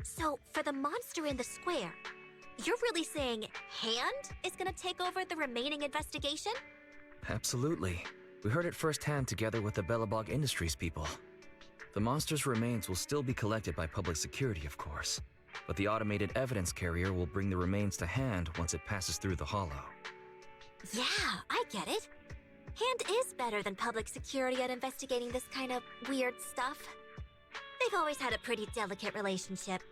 So, for the monster in the square, you're really saying Hand is gonna take over the remaining investigation? Absolutely. We heard it firsthand together with the Bellabog Industries people. The monster's remains will still be collected by public security, of course, but the automated evidence carrier will bring the remains to Hand once it passes through the hollow. Yeah, I get it. Hand is better than public security at investigating this kind of weird stuff. They've always had a pretty delicate relationship.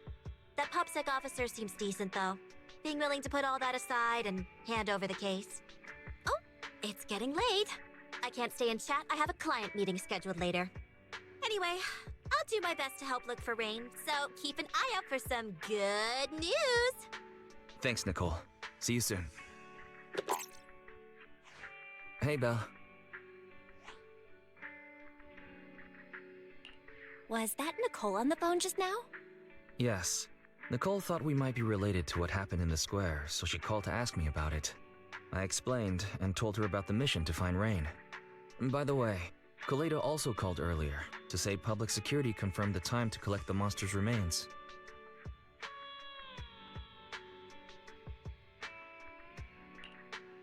That PubSec officer seems decent, though, being willing to put all that aside and hand over the case. Oh, it's getting late. I can't stay and chat. I have a client meeting scheduled later. Anyway, I'll do my best to help look for Rain, so keep an eye out for some good news. Thanks, Nicole. See you soon. Hey, Belle. Was that Nicole on the phone just now? Yes. Nicole thought we might be related to what happened in the square, so she called to ask me about it. I explained and told her about the mission to find Rain. And by the way, Kaleido also called earlier to say public security confirmed the time to collect the monster's remains.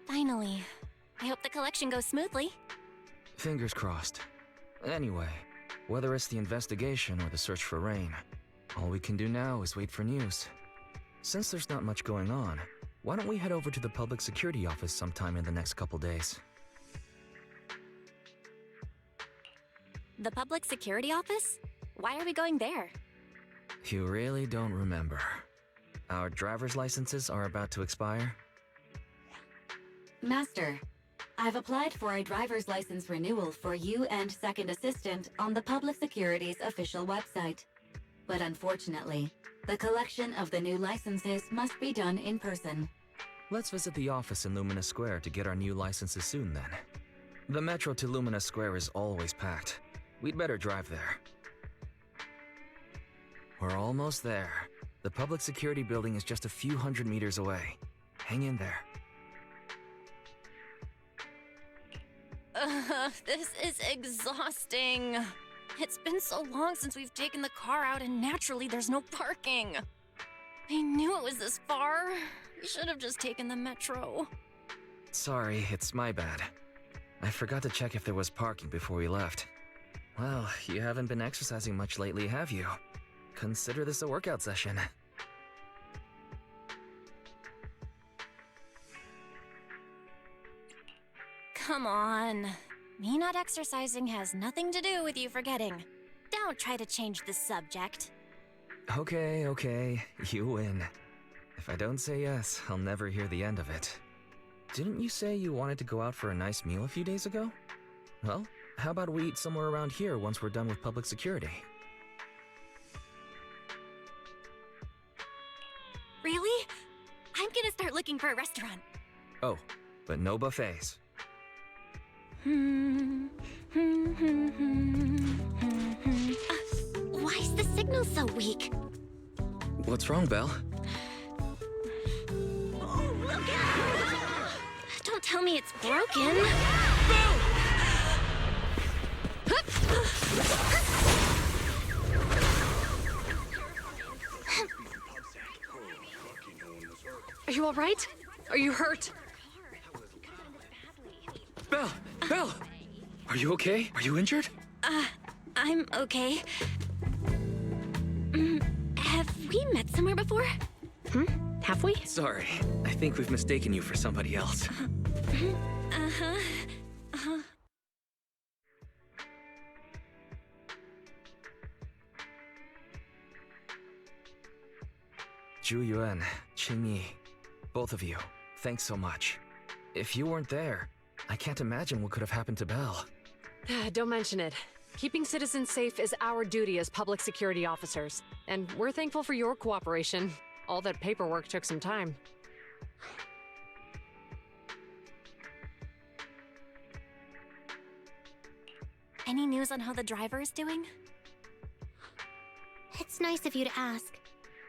Finally. I hope the collection goes smoothly. Fingers crossed. Anyway, whether it's the investigation or the search for Rain, all we can do now is wait for news. Since there's not much going on, why don't we head over to the public security office sometime in the next couple days? The public security office? Why are we going there? You really don't remember. Our driver's licenses are about to expire. Master, I've applied for a driver's license renewal for you and Second Assistant on the Public Security's official website. But unfortunately, the collection of the new licenses must be done in person. Let's visit the office in Lumina Square to get our new licenses soon then. The metro to Lumina Square is always packed. We'd better drive there. We're almost there. The public security building is just a few hundred meters away. Hang in there. This is exhausting. It's been so long since we've taken the car out, and naturally there's no parking. I knew it was this far. We should have just taken the metro. Sorry, it's my bad. I forgot to check if there was parking before we left. Well, you haven't been exercising much lately, have you? Consider this a workout session. Come on. Me not exercising has nothing to do with you forgetting. Don't try to change the subject. Okay, you win. If I don't say yes, I'll never hear the end of it. Didn't you say you wanted to go out for a nice meal a few days ago? Well, how about we eat somewhere around here once we're done with public security? Really? I'm gonna start looking for a restaurant. Oh, but no buffets. Why is the signal so weak? What's wrong, Belle? Oh, look out! Don't tell me it's broken. Are you all right? Are you hurt? Belle! Are you okay? Are you injured? I'm okay. Have we met somewhere before? Have we? Sorry, I think we've mistaken you for somebody else. Zhu Yuan, Qing Yi, both of you, thanks so much. If you weren't there, I can't imagine what could have happened to Belle. Don't mention it. Keeping citizens safe is our duty as public security officers, and we're thankful for your cooperation. All that paperwork took some time. Any news on how the driver is doing? It's nice of you to ask.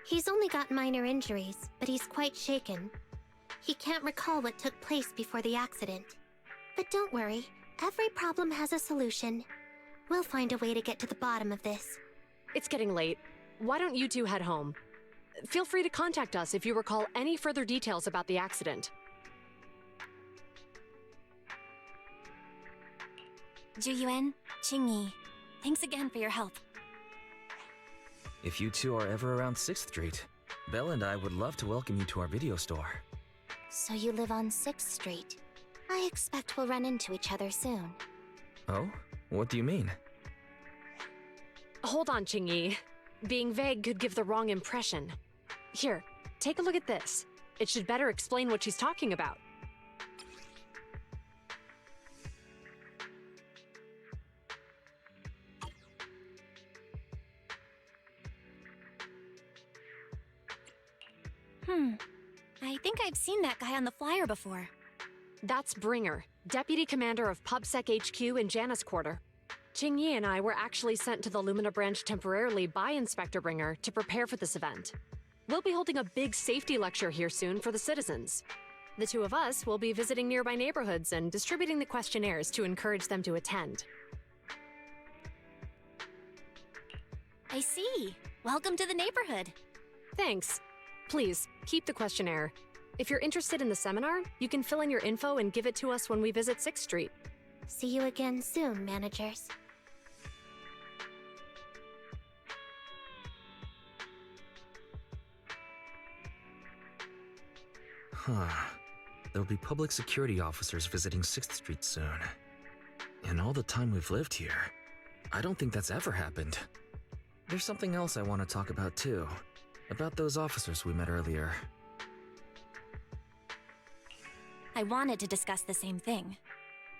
He's only got minor injuries, but he's quite shaken. He can't recall what took place before the accident. But don't worry, every problem has a solution. We'll find a way to get to the bottom of this. It's getting late. Why don't you two head home? Feel free to contact us if you recall any further details about the accident. Juyuan, Qingyi, thanks again for your help. If you two are ever around 6th Street, Belle and I would love to welcome you to our video store. So you live on 6th Street. I expect we'll run into each other soon. Oh? What do you mean? Hold on, Qingyi. Being vague could give the wrong impression. Here, take a look at this. It should better explain what she's talking about. I think I've seen that guy on the flyer before. That's Bringer, Deputy Commander of PubSec HQ in Janus Quarter. Qingyi and I were actually sent to the Lumina branch temporarily by Inspector Bringer to prepare for this event. We'll be holding a big safety lecture here soon for the citizens. The two of us will be visiting nearby neighborhoods and distributing the questionnaires to encourage them to attend. I see. Welcome to the neighborhood. Thanks. Please, keep the questionnaire. If you're interested in the seminar, you can fill in your info and give it to us when we visit 6th Street. See you again soon, managers. Huh. There'll be public security officers visiting 6th Street soon. In all the time we've lived here, I don't think that's ever happened. There's something else I want to talk about too. About those officers we met earlier. I wanted to discuss the same thing,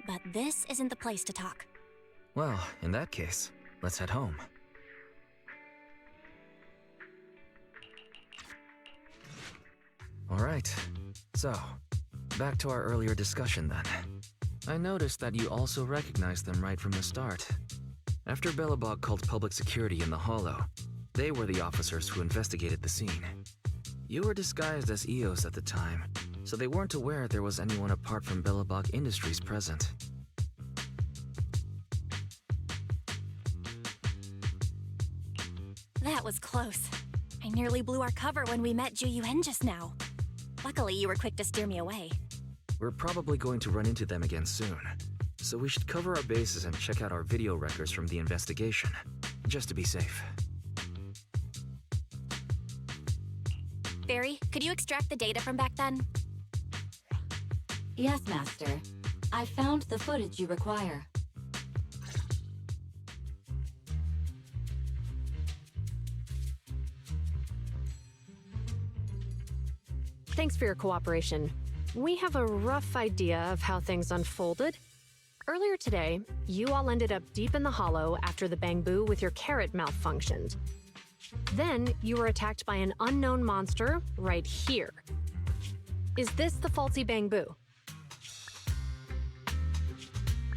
but this isn't the place to talk. Well, in that case, let's head home. Alright, so, back to our earlier discussion then. I noticed that you also recognized them right from the start. After Belobog called public security in the Hollow, they were the officers who investigated the scene. You were disguised as EOS at the time, so they weren't aware there was anyone apart from Belobog Industries present. That was close. I nearly blew our cover when we met Juyuan just now. Luckily, you were quick to steer me away. We're probably going to run into them again soon, so we should cover our bases and check out our video records from the investigation, just to be safe. Barry, could you extract the data from back then? Yes, Master. I found the footage you require. Thanks for your cooperation. We have a rough idea of how things unfolded. Earlier today, you all ended up deep in the Hollow after the Bangbu with your carrot malfunctioned. Then, you were attacked by an unknown monster right here. Is this the faulty Bangbu?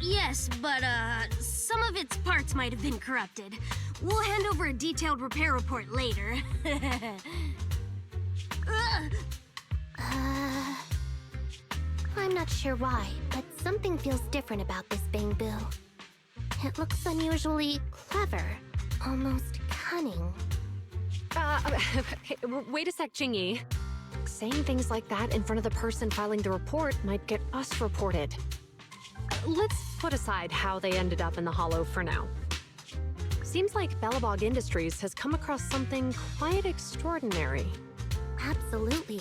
Yes, but some of its parts might have been corrupted. We'll hand over a detailed repair report later. I'm not sure why, but something feels different about this Bangbu. It looks unusually clever, almost cunning. Wait a sec, Qingyi. Saying things like that in front of the person filing the report might get us reported. Let's put aside how they ended up in the Hollow for now. Seems like Belobog Industries has come across something quite extraordinary. Absolutely.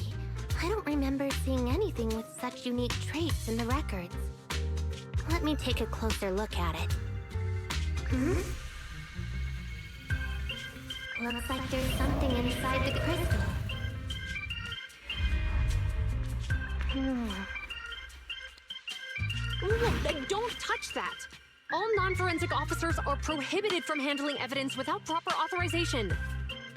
I don't remember seeing anything with such unique traits in the records. Let me take a closer look at it. Looks like there's something inside the crystal. Don't touch that! All non-forensic officers are prohibited from handling evidence without proper authorization.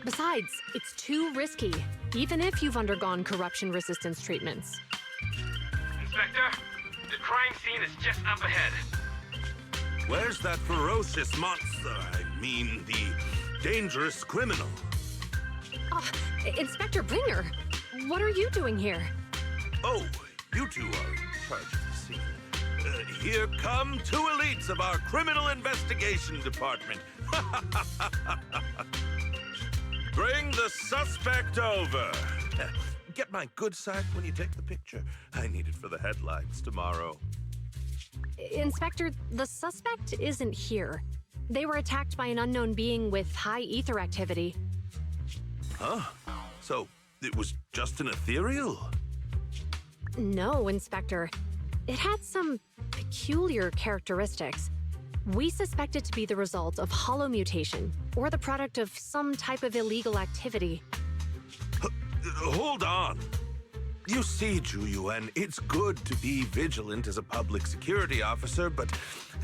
Besides, it's too risky, even if you've undergone corruption resistance treatments. Inspector, the crime scene is just up ahead. Where's that ferocious monster? I mean, the dangerous criminal. Inspector Bringer, what are you doing here? Oh, you two are in charge of the scene. Here come two elites of our criminal investigation department. Bring the suspect over. Get my good side when you take the picture. I need it for the headlines tomorrow. Inspector, the suspect isn't here. They were attacked by an unknown being with high ether activity. Huh? So, it was just an ethereal? No, Inspector. It had some peculiar characteristics. We suspect it to be the result of hollow mutation, or the product of some type of illegal activity. Hold on. You see, Ju-Yuan, it's good to be vigilant as a public security officer, but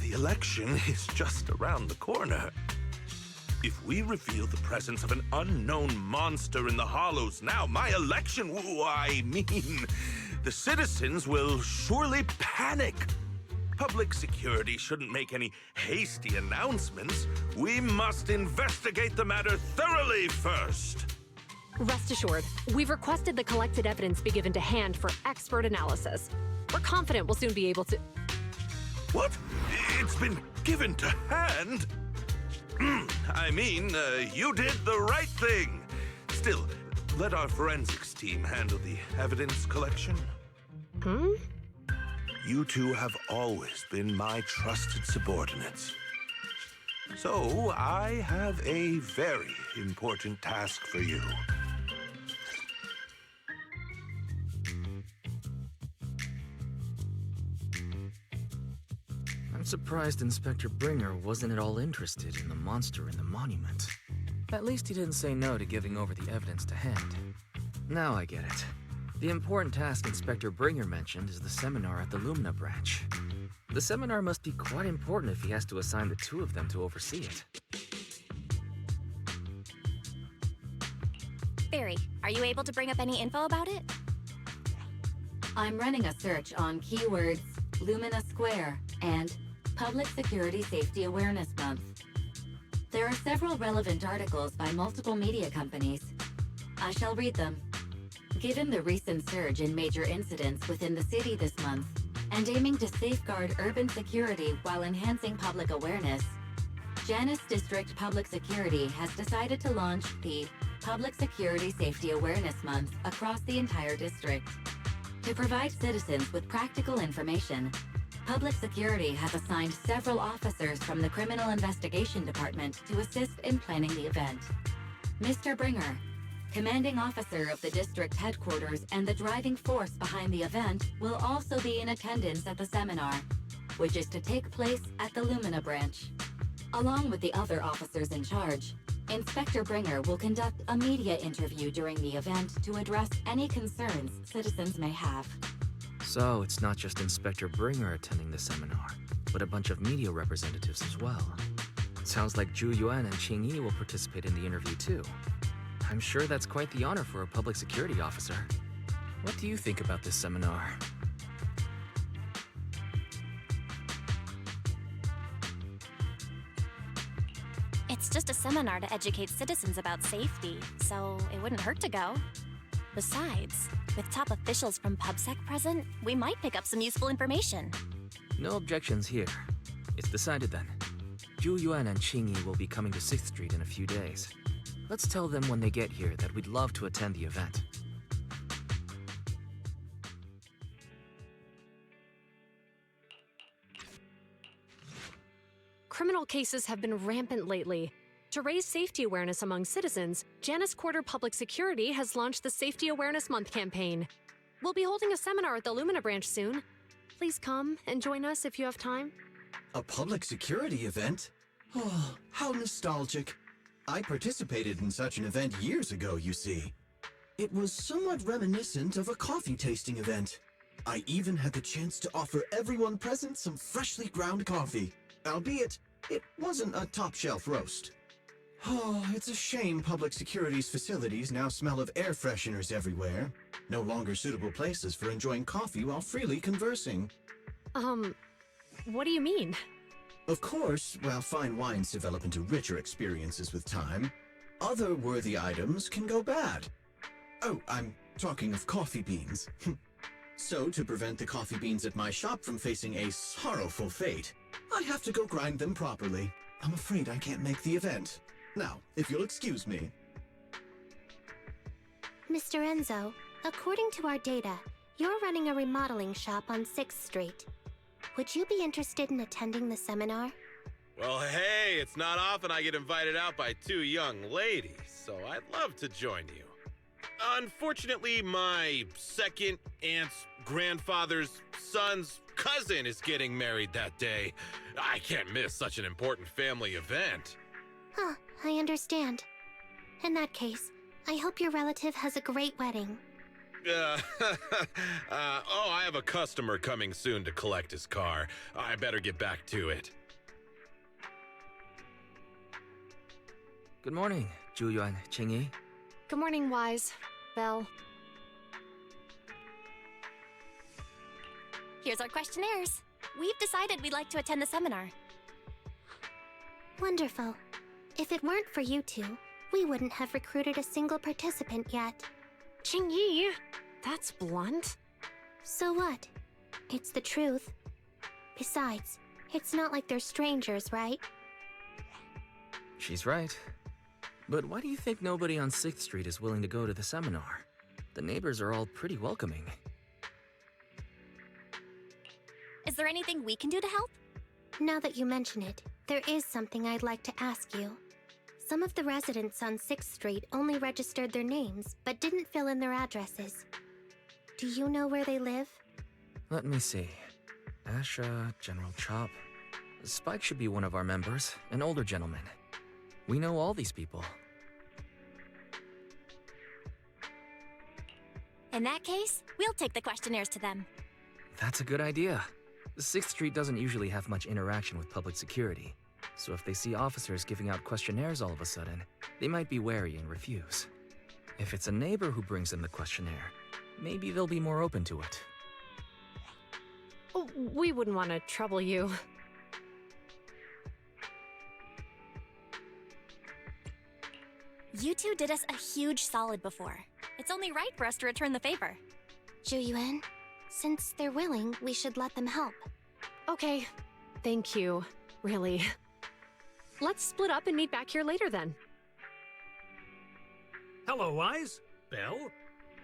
the election is just around the corner. If we reveal the presence of an unknown monster in the Hollows now, my election, the citizens will surely panic. Public security shouldn't make any hasty announcements. We must investigate the matter thoroughly first. Rest assured, we've requested the collected evidence be given to hand for expert analysis. We're confident we'll soon be able to... What? It's been given to hand? You did the right thing. Still, let our forensics team handle the evidence collection. You two have always been my trusted subordinates. So, I have a very important task for you. I'm surprised Inspector Bringer wasn't at all interested in the monster in the monument. At least he didn't say no to giving over the evidence to hand. Now I get it. The important task Inspector Bringer mentioned is the seminar at the Lumina branch. The seminar must be quite important if he has to assign the two of them to oversee it. Barry, are you able to bring up any info about it? I'm running a search on keywords Lumina Square and Public Security Safety Awareness Month. There are several relevant articles by multiple media companies. I shall read them. Given the recent surge in major incidents within the city this month, and aiming to safeguard urban security while enhancing public awareness, Janus District Public Security has decided to launch the Public Security Safety Awareness Month across the entire district. To provide citizens with practical information, Public Security has assigned several officers from the Criminal Investigation Department to assist in planning the event. Mr. Bringer, commanding officer of the district headquarters and the driving force behind the event, will also be in attendance at the seminar, which is to take place at the Lumina branch. Along with the other officers in charge, Inspector Bringer will conduct a media interview during the event to address any concerns citizens may have. So it's not just Inspector Bringer attending the seminar, but a bunch of media representatives as well. Sounds like Ju-Yuan and Qing-Yi will participate in the interview too. I'm sure that's quite the honor for a public security officer. What do you think about this seminar? It's just a seminar to educate citizens about safety, so it wouldn't hurt to go. Besides, with top officials from PubSec present, we might pick up some useful information. No objections here. It's decided then. Ju-Yuan and Qing-Yi will be coming to 6th Street in a few days. Let's tell them when they get here that we'd love to attend the event. Criminal cases have been rampant lately. To raise safety awareness among citizens, Janus Quarter Public Security has launched the Safety Awareness Month campaign. We'll be holding a seminar at the Lumina branch soon. Please come and join us if you have time. A public security event? Oh, how nostalgic. I participated in such an event years ago, you see. It was somewhat reminiscent of a coffee tasting event. I even had the chance to offer everyone present some freshly ground coffee, albeit it wasn't a top-shelf roast. Oh, it's a shame public security's facilities now smell of air fresheners everywhere. No longer suitable places for enjoying coffee while freely conversing. What do you mean? Of course, while fine wines develop into richer experiences with time, other worthy items can go bad. Oh, I'm talking of coffee beans. So, to prevent the coffee beans at my shop from facing a sorrowful fate, I have to go grind them properly. I'm afraid I can't make the event. Now, if you'll excuse me. Mr. Enzo, according to our data, you're running a remodeling shop on 6th Street. Would you be interested in attending the seminar? Well, hey, it's not often I get invited out by two young ladies, so I'd love to join you. Unfortunately, my second aunt's grandfather's son's cousin is getting married that day. I can't miss such an important family event. Huh, I understand. In that case, I hope your relative has a great wedding. I have a customer coming soon to collect his car. I better get back to it. Good morning, Zhuyuan, Qingyi. Good morning, Wise. Belle. Here's our questionnaires. We've decided we'd like to attend the seminar. Wonderful. If it weren't for you two, we wouldn't have recruited a single participant yet. Qingyi, that's blunt. So what? It's the truth. Besides, it's not like they're strangers, right? She's right. But why do you think nobody on 6th Street is willing to go to the seminar? The neighbors are all pretty welcoming. Is there anything we can do to help? Now that you mention it, there is something I'd like to ask you. Some of the residents on 6th Street only registered their names, but didn't fill in their addresses. Do you know where they live? Let me see. Asha, General Chop. Spike should be one of our members, an older gentleman. We know all these people. In that case, we'll take the questionnaires to them. That's a good idea. 6th Street doesn't usually have much interaction with public security, so if they see officers giving out questionnaires all of a sudden, they might be wary and refuse. If it's a neighbor who brings them the questionnaire, maybe they'll be more open to it. Oh, we wouldn't want to trouble you. You two did us a huge solid before. It's only right for us to return the favor. Zhuyuan, since they're willing, we should let them help. Okay, thank you. Really. Let's split up and meet back here later then. Hello, Wise. Belle?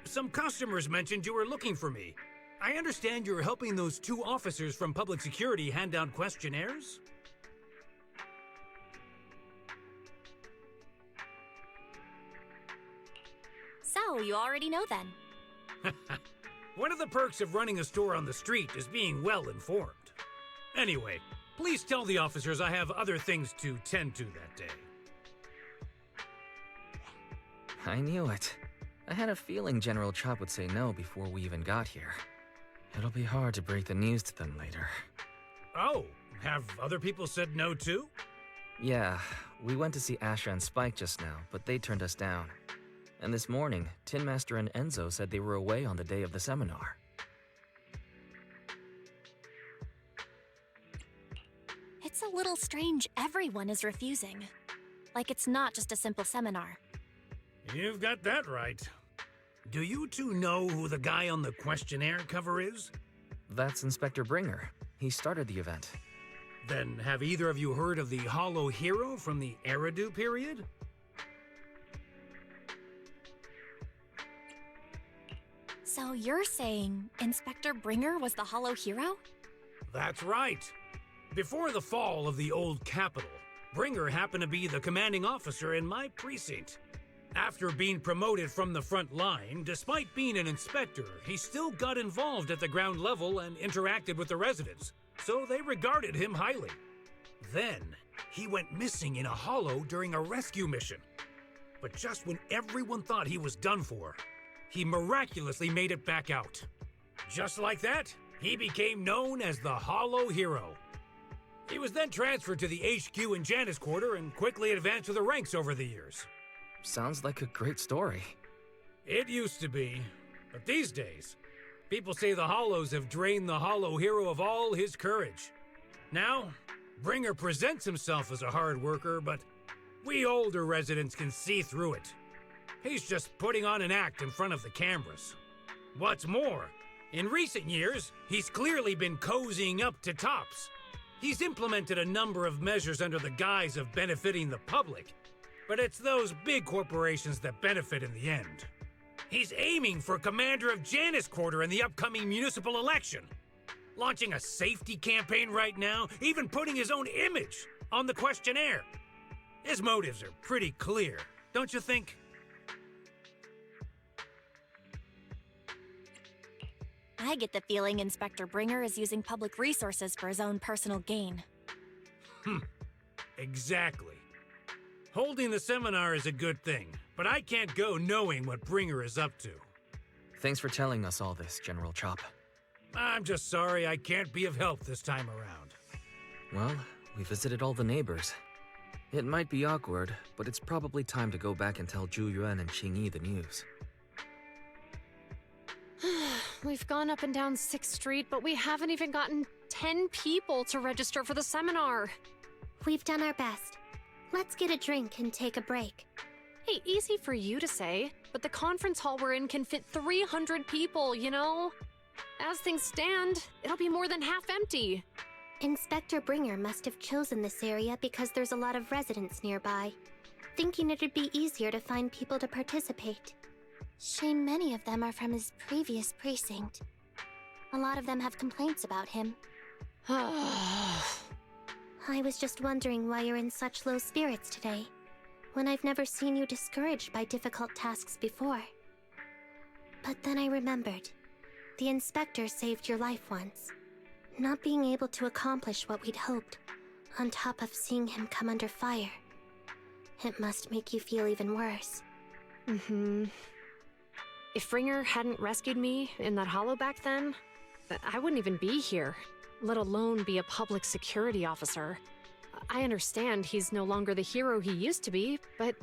Some customers mentioned you were looking for me. I understand you're helping those two officers from public security hand out questionnaires? So, you already know then. One of the perks of running a store on the street is being well informed. Anyway, please tell the officers I have other things to tend to that day. I knew it. I had a feeling General Chop would say no before we even got here. It'll be hard to break the news to them later. Oh, have other people said no too? Yeah, we went to see Asha and Spike just now, but they turned us down. And this morning, Tin Master and Enzo said they were away on the day of the seminar. It's a little strange everyone is refusing. Like it's not just a simple seminar. You've got that right. Do you two know who the guy on the questionnaire cover is? That's Inspector Bringer. He started the event. Then have either of you heard of the Hollow Hero from the Eridu period? So you're saying Inspector Bringer was the Hollow Hero? That's right. Before the fall of the old capital, Bringer happened to be the commanding officer in my precinct. After being promoted from the front line, despite being an inspector, he still got involved at the ground level and interacted with the residents, so they regarded him highly. Then, he went missing in a hollow during a rescue mission. But just when everyone thought he was done for, he miraculously made it back out. Just like that, he became known as the Hollow Hero. He was then transferred to the HQ in Janus Quarter and quickly advanced to the ranks over the years. Sounds like a great story. It used to be, but these days, people say the Hollows have drained the Hollow Hero of all his courage. Now, Bringer presents himself as a hard worker, but we older residents can see through it. He's just putting on an act in front of the cameras. What's more, in recent years, he's clearly been cozying up to tops. He's implemented a number of measures under the guise of benefiting the public, but it's those big corporations that benefit in the end. He's aiming for commander of Janus Quarter in the upcoming municipal election. Launching a safety campaign right now, even putting his own image on the questionnaire. His motives are pretty clear, don't you think? I get the feeling Inspector Bringer is using public resources for his own personal gain. Exactly. Holding the seminar is a good thing, but I can't go knowing what Bringer is up to. Thanks for telling us all this, General Chop. I'm just sorry I can't be of help this time around. Well, we visited all the neighbors. It might be awkward, but it's probably time to go back and tell Zhu Yuan and Qing Yi the news. We've gone up and down 6th Street, but we haven't even gotten 10 people to register for the seminar. We've done our best. Let's get a drink and take a break. Hey, easy for you to say, but the conference hall we're in can fit 300 people, you know? As things stand, it'll be more than half empty. Inspector Bringer must have chosen this area because there's a lot of residents nearby, thinking it'd be easier to find people to participate. Shame many of them are from his previous precinct. A lot of them have complaints about him. I was just wondering why you're in such low spirits today, when I've never seen you discouraged by difficult tasks before. But then I remembered. The inspector saved your life once. Not being able to accomplish what we'd hoped, on top of seeing him come under fire. It must make you feel even worse. If Bringer hadn't rescued me in that hollow back then, I wouldn't even be here, let alone be a public security officer. I understand he's no longer the hero he used to be, but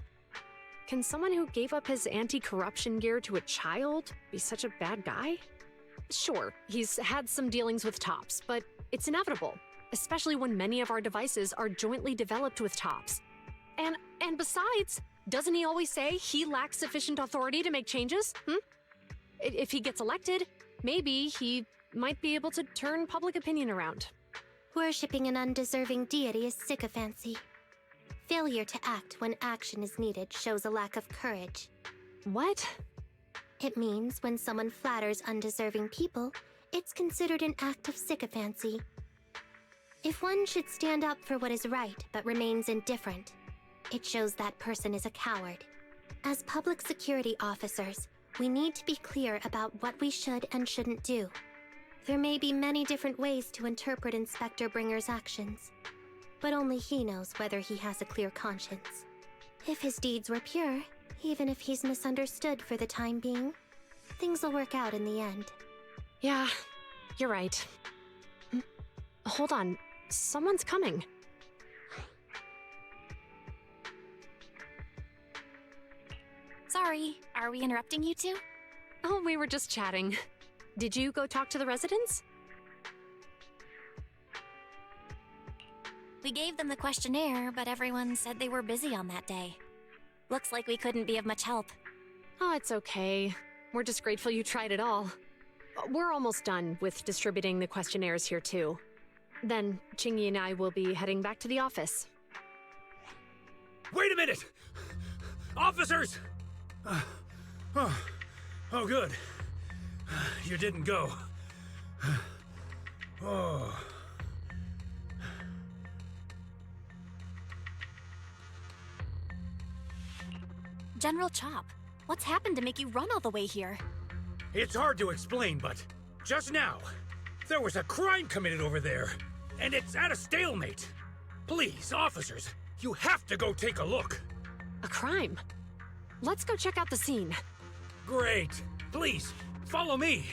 can someone who gave up his anti-corruption gear to a child be such a bad guy? Sure, he's had some dealings with Tops, but it's inevitable, especially when many of our devices are jointly developed with Tops. And besides, doesn't he always say he lacks sufficient authority to make changes? If he gets elected, maybe he might be able to turn public opinion around. Worshipping an undeserving deity is sycophancy. Failure to act when action is needed shows a lack of courage. What? It means when someone flatters undeserving people, it's considered an act of sycophancy. If one should stand up for what is right but remains indifferent, it shows that person is a coward. As public security officers, we need to be clear about what we should and shouldn't do. There may be many different ways to interpret Inspector Bringer's actions, but only he knows whether he has a clear conscience. If his deeds were pure, even if he's misunderstood for the time being, things will work out in the end. Yeah, you're right. Hold on, someone's coming. Sorry, are we interrupting you two? Oh, we were just chatting. Did you go talk to the residents? We gave them the questionnaire, but everyone said they were busy on that day. Looks like we couldn't be of much help. Oh, it's okay. We're just grateful you tried it all. We're almost done with distributing the questionnaires here, too. Then, Qingyi and I will be heading back to the office. Wait a minute! Officers! Oh, good. You didn't go. Oh. General Chop, what's happened to make you run all the way here? It's hard to explain, but just now, there was a crime committed over there, and it's at a stalemate. Please, officers, you have to go take a look. A crime? Let's go check out the scene. Great. Please, follow me.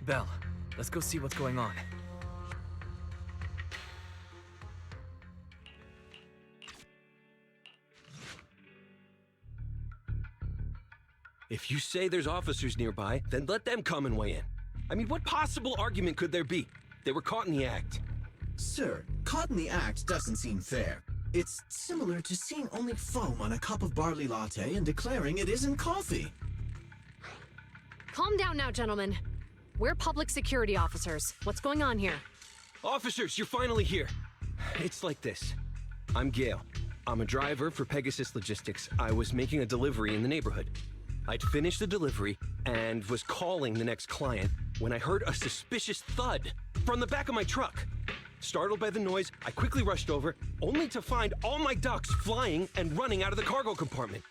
Belle, let's go see what's going on. If you say there's officers nearby, then let them come and weigh in. I mean, what possible argument could there be? They were caught in the act. Sir, caught in the act doesn't seem fair. It's similar to seeing only foam on a cup of barley latte and declaring it isn't coffee. Calm down now, gentlemen. We're public security officers. What's going on here? Officers, you're finally here. It's like this. I'm Gale. I'm a driver for Pegasus Logistics. I was making a delivery in the neighborhood. I'd finished the delivery and was calling the next client when I heard a suspicious thud from the back of my truck. Startled by the noise, I quickly rushed over, only to find all my ducks flying and running out of the cargo compartment.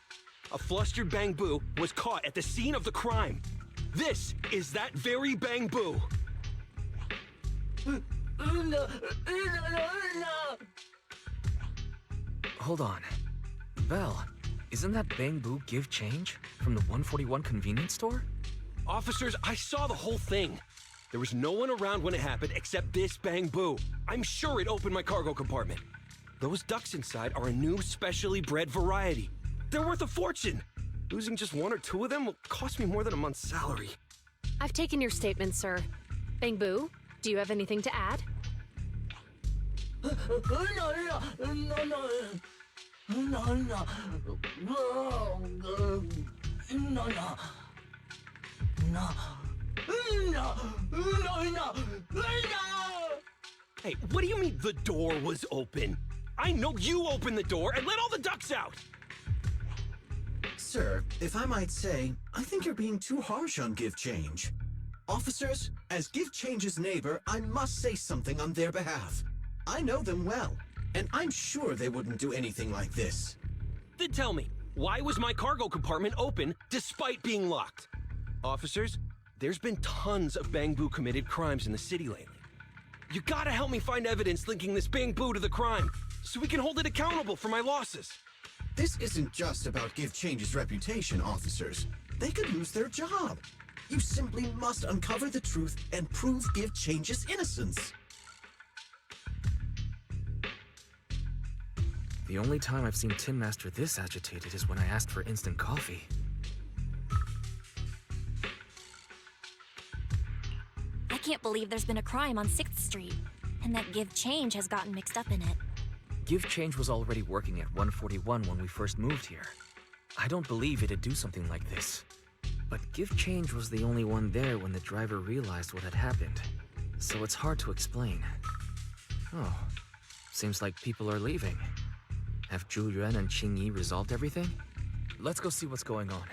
A flustered Bang Boo was caught at the scene of the crime. This is that very Bang Boo. Hold on. Belle, isn't that Bang Boo give change from the 141 convenience store? Officers, I saw the whole thing. There was no one around when it happened except this Bang Boo. I'm sure it opened my cargo compartment. Those ducks inside are a new specially bred variety. They're worth a fortune. Losing just one or two of them will cost me more than a month's salary. I've taken your statement, sir. Bang Boo, do you have anything to add? Hey, what do you mean the door was open? I know you opened the door and let all the ducks out! Sir, if I might say, I think you're being too harsh on Give Change. Officers, as Give Change's neighbor, I must say something on their behalf. I know them well, and I'm sure they wouldn't do anything like this. Then tell me, why was my cargo compartment open despite being locked? Officers, there's been tons of Bang Boo committed crimes in the city lately. You gotta help me find evidence linking this Bang Boo to the crime, so we can hold it accountable for my losses. This isn't just about Give Change's reputation, officers. They could lose their job. You simply must uncover the truth and prove Give Change's innocence. The only time I've seen Tin Master this agitated is when I asked for instant coffee. I can't believe there's been a crime on 6th Street, and that Give Change has gotten mixed up in it. Give Change was already working at 141 when we first moved here. I don't believe it'd do something like this. But Give Change was the only one there when the driver realized what had happened. So it's hard to explain. Oh, seems like people are leaving. Have Zhu Yuan and Qing Yi resolved everything? Let's go see what's going on.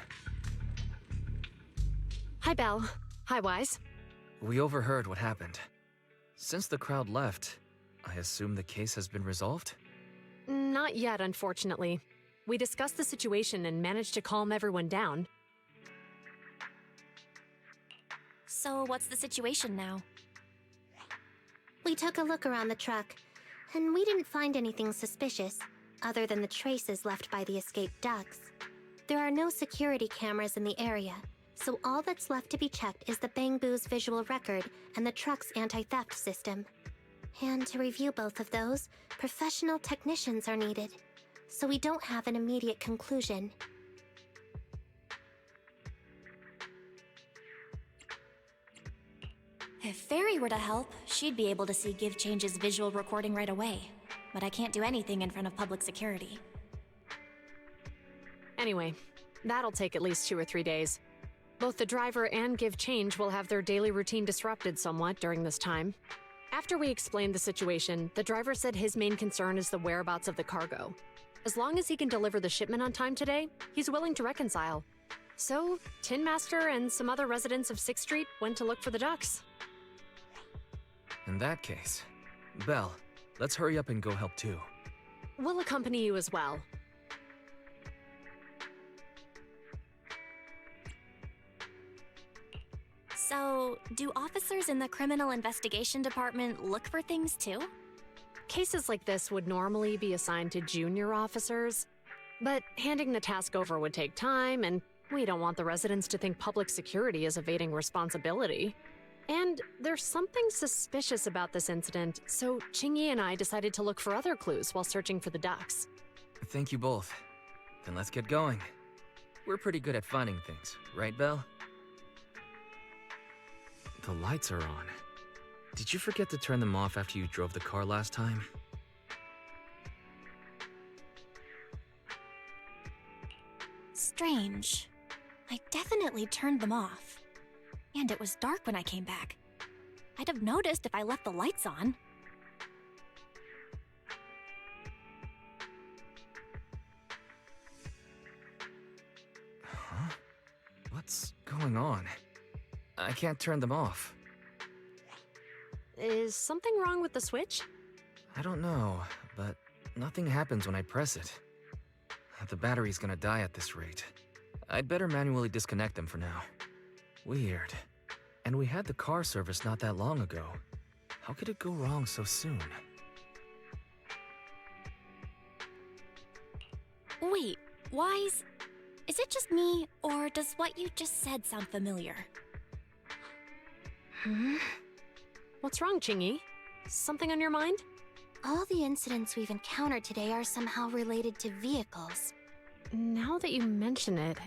Hi, Belle. Hi, Wise. We overheard what happened. Since the crowd left, I assume the case has been resolved? Not yet, unfortunately. We discussed the situation and managed to calm everyone down. So what's the situation now? We took a look around the truck, and we didn't find anything suspicious, other than the traces left by the escaped ducks. There are no security cameras in the area, so all that's left to be checked is the Bang Boo's visual record and the truck's anti-theft system. And to review both of those, professional technicians are needed, so we don't have an immediate conclusion. If Fairy were to help, she'd be able to see Give Change's visual recording right away. But I can't do anything in front of public security. Anyway, that'll take at least 2 or 3 days. Both the driver and Give Change will have their daily routine disrupted somewhat during this time. After we explained the situation, the driver said his main concern is the whereabouts of the cargo. As long as he can deliver the shipment on time today, he's willing to reconcile. So, Tin Master and some other residents of 6th Street went to look for the ducks. In that case, Belle, let's hurry up and go help too. We'll accompany you as well. So, do officers in the Criminal Investigation Department look for things too? Cases like this would normally be assigned to junior officers, but handing the task over would take time, and we don't want the residents to think public security is evading responsibility. And there's something suspicious about this incident, so Qing Yi and I decided to look for other clues while searching for the ducks. Thank you both. Then let's get going. We're pretty good at finding things, right, Belle? The lights are on. Did you forget to turn them off after you drove the car last time? Strange. I definitely turned them off. And it was dark when I came back. I'd have noticed if I left the lights on. going on? I can't turn them off. Is something wrong with the switch? I don't know, but nothing happens when I press it. The battery's gonna die at this rate. I'd better manually disconnect them for now. Weird. And we had the car service not that long ago. How could it go wrong so soon? Wait, Wise? Is it just me, or does what you just said sound familiar? What's wrong, Chingy? Something on your mind? All the incidents we've encountered today are somehow related to vehicles. Now that you mention it,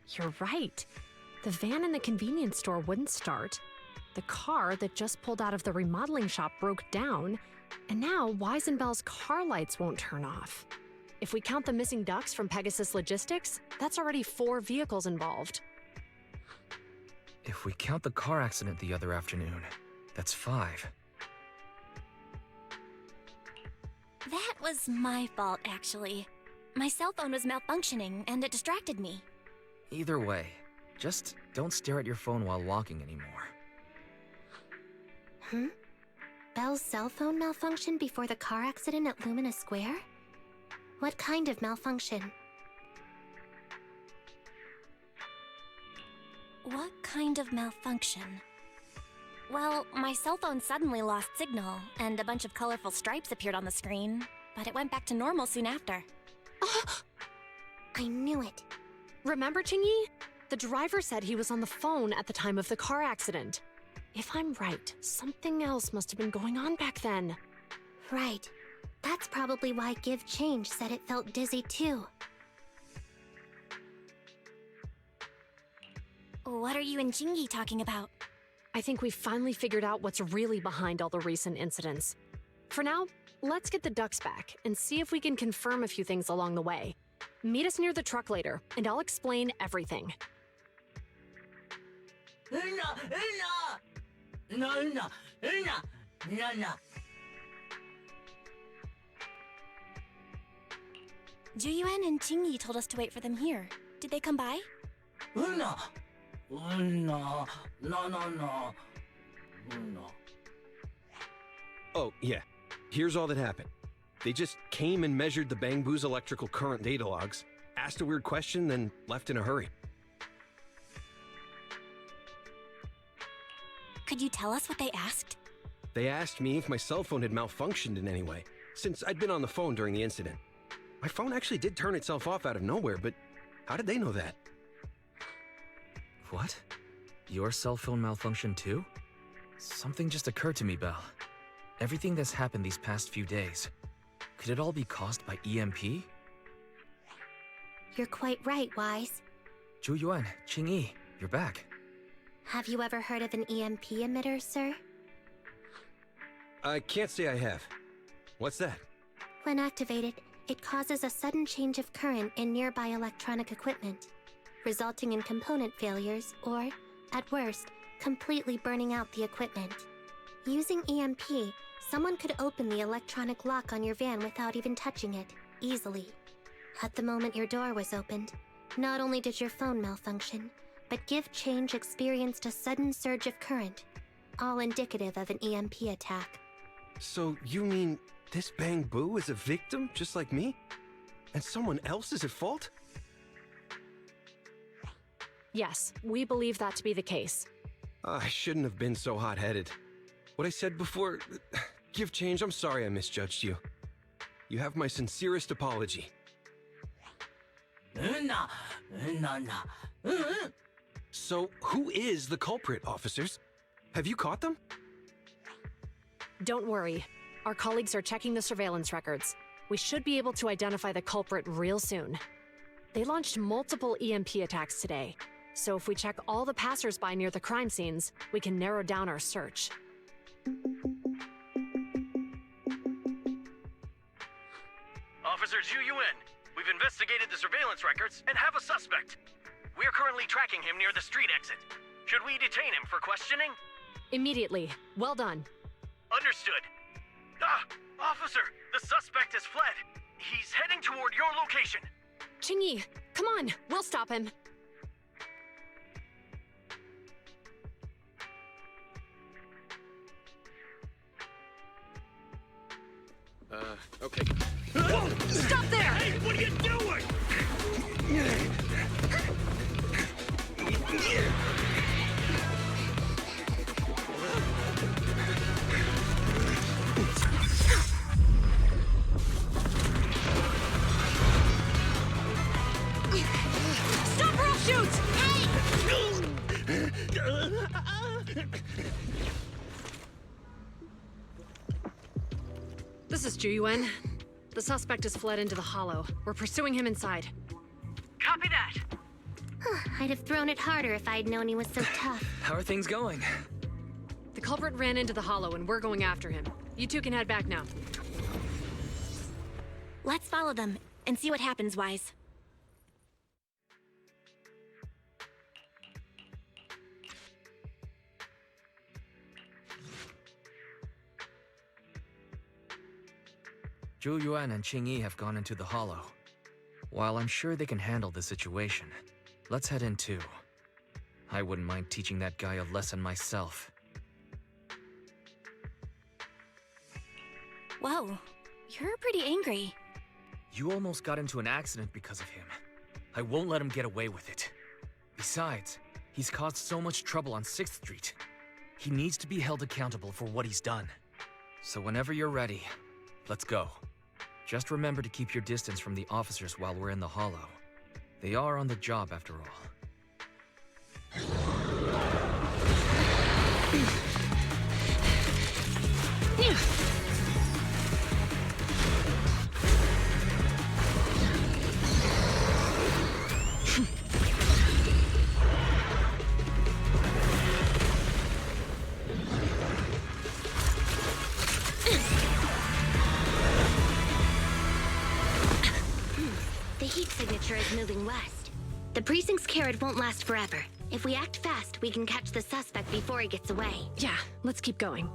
you're right. The van in the convenience store wouldn't start. The car that just pulled out of the remodeling shop broke down, and now Wise and Bell's car lights won't turn off. If we count the missing ducks from Pegasus Logistics, that's already 4 vehicles involved. If we count the car accident the other afternoon, that's 5. That was my fault, actually. My cell phone was malfunctioning, and it distracted me. Either way, just don't stare at your phone while walking anymore. Bell's cell phone malfunctioned before the car accident at Lumina Square? What kind of malfunction? What kind of malfunction? Well, my cell phone suddenly lost signal, and a bunch of colorful stripes appeared on the screen, but it went back to normal soon after. I knew it. Remember, Chingy? The driver said he was on the phone at the time of the car accident. If I'm right, something else must have been going on back then. Right. That's probably why Give Change said it felt dizzy too. What are you and Chingy talking about? I think we finally figured out what's really behind all the recent incidents. For now, let's get the ducks back and see if we can confirm a few things along the way. Meet us near the truck later, and I'll explain everything. Juyuan and Chingy told us to wait for them here. Did they come by? Oh, yeah. Here's all that happened. They just came and measured the Bang Boo's electrical current data logs, asked a weird question, then left in a hurry. Could you tell us what they asked? They asked me if my cell phone had malfunctioned in any way, since I'd been on the phone during the incident. My phone actually did turn itself off out of nowhere, but how did they know that? What? Your cell phone malfunctioned too? Something just occurred to me, Belle. Everything that's happened these past few days, could it all be caused by EMP? You're quite right, Wise. Juyuan, Qingyi, you're back. Have you ever heard of an EMP emitter, sir? I can't say I have. What's that? When activated, it causes a sudden change of current in nearby electronic equipment, resulting in component failures or, at worst, completely burning out the equipment. Using EMP, someone could open the electronic lock on your van without even touching it, easily. At the moment your door was opened, not only did your phone malfunction, but Give Change experienced a sudden surge of current, all indicative of an EMP attack. So you mean this Bang Boo is a victim just like me? And someone else is at fault? Yes, we believe that to be the case. I shouldn't have been so hot-headed. What I said before... Give Change, I'm sorry I misjudged you. You have my sincerest apology. So, who is the culprit, officers? Have you caught them? Don't worry. Our colleagues are checking the surveillance records. We should be able to identify the culprit real soon. They launched multiple EMP attacks today, so if we check all the passers-by near the crime scenes, we can narrow down our search. Officer Zhu-Yuan, we've investigated the surveillance records and have a suspect. We are currently tracking him near the street exit. Should we detain him for questioning? Immediately. Well done. Understood. Officer, the suspect has fled. He's heading toward your location. Qingyi, come on, we'll stop him. Okay. Whoa! Stop there! Hey, what are you doing? Stop or I'll shoot! This is Ju-Yuen. The suspect has fled into the hollow. We're pursuing him inside. Copy that. I'd have thrown it harder if I'd known he was so tough. How are things going? The culprit ran into the hollow and we're going after him. You two can head back now. Let's follow them and see what happens, Wise. Ju-Yuan and Qing-Yi have gone into the hollow. While I'm sure they can handle the situation, let's head in too. I wouldn't mind teaching that guy a lesson myself. Whoa, you're pretty angry. You almost got into an accident because of him. I won't let him get away with it. Besides, he's caused so much trouble on 6th Street. He needs to be held accountable for what he's done. So whenever you're ready, let's go. Just remember to keep your distance from the officers while we're in the hollow. They are on the job after all. The heat signature is moving west. The precinct's carrot won't last forever. If we act fast, we can catch the suspect before he gets away. Yeah, let's keep going.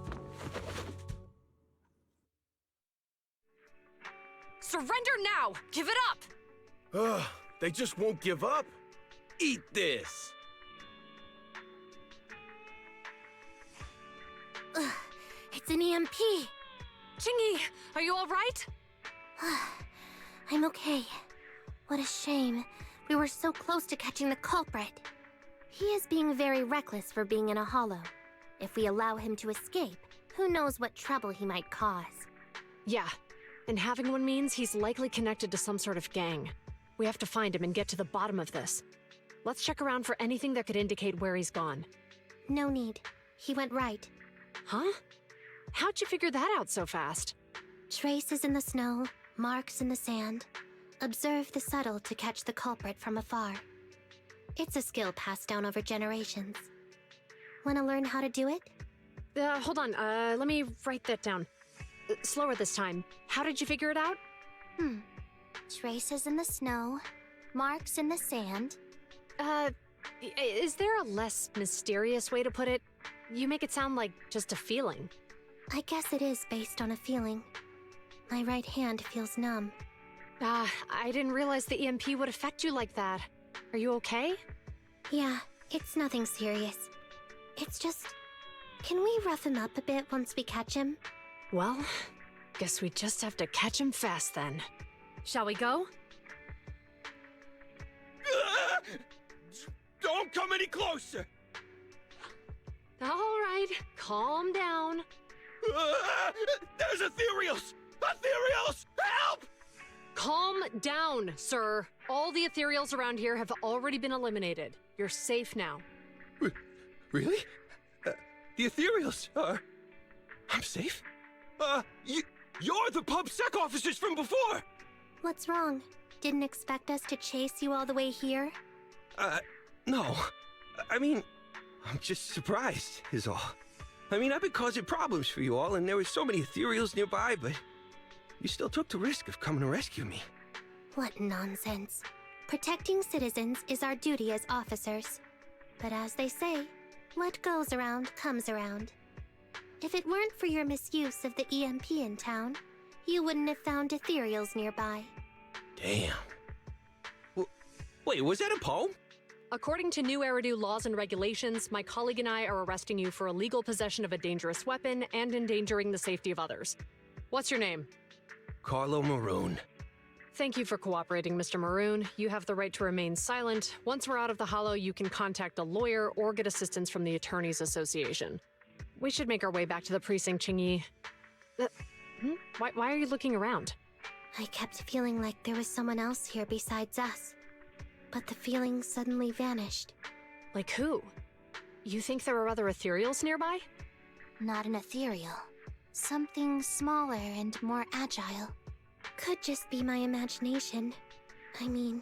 Surrender now! Give it up! Ugh, they just won't give up. Eat this. Ugh, it's an EMP. Qing-Yi, are you all right? I'm okay. What a shame. We were so close to catching the culprit. He is being very reckless for being in a hollow. If we allow him to escape, who knows what trouble he might cause. Yeah, and having one means he's likely connected to some sort of gang. We have to find him and get to the bottom of this. Let's check around for anything that could indicate where he's gone. No need. He went right. Huh? How'd you figure that out so fast? Traces in the snow, marks in the sand. Observe the subtle to catch the culprit from afar. It's a skill passed down over generations. Want to learn how to do it? Hold on, let me write that down. Slower this time. How did you figure it out? Traces in the snow, marks in the sand. Is there a less mysterious way to put it? You make it sound like just a feeling. I guess it is based on a feeling. My right hand feels numb. I didn't realize the EMP would affect you like that. Are you okay? Yeah, it's nothing serious. It's just... Can we rough him up a bit once we catch him? Well, guess we just have to catch him fast then. Shall we go? Don't come any closer! All right, calm down. There's ethereals! Ethereals! Help! Calm down, sir. All the ethereals around here have already been eliminated. You're safe now. Really? The ethereals are... I'm safe? You're the pub sec officers from before! What's wrong? Didn't expect us to chase you all the way here? No. I mean, I'm just surprised, is all. I mean, I've been causing problems for you all, and there were so many ethereals nearby, but you still took the risk of coming to rescue me. What nonsense. Protecting citizens is our duty as officers. But as they say, what goes around comes around. If it weren't for your misuse of the EMP in town, you wouldn't have found ethereals nearby. Damn. Wait, was that a poem? According to new Eridu laws and regulations, my colleague and I are arresting you for illegal possession of a dangerous weapon and endangering the safety of others. What's your name? Carlo Maroon. Thank you for cooperating, Mr. Maroon. You have the right to remain silent. Once we're out of the Hollow, you can contact a lawyer or get assistance from the Attorneys Association. We should make our way back to the precinct, Qingyi. Why are you looking around? I kept feeling like there was someone else here besides us. But the feeling suddenly vanished. Like who? You think there are other ethereals nearby? Not an ethereal. Something smaller and more agile. Could just be my imagination. I mean,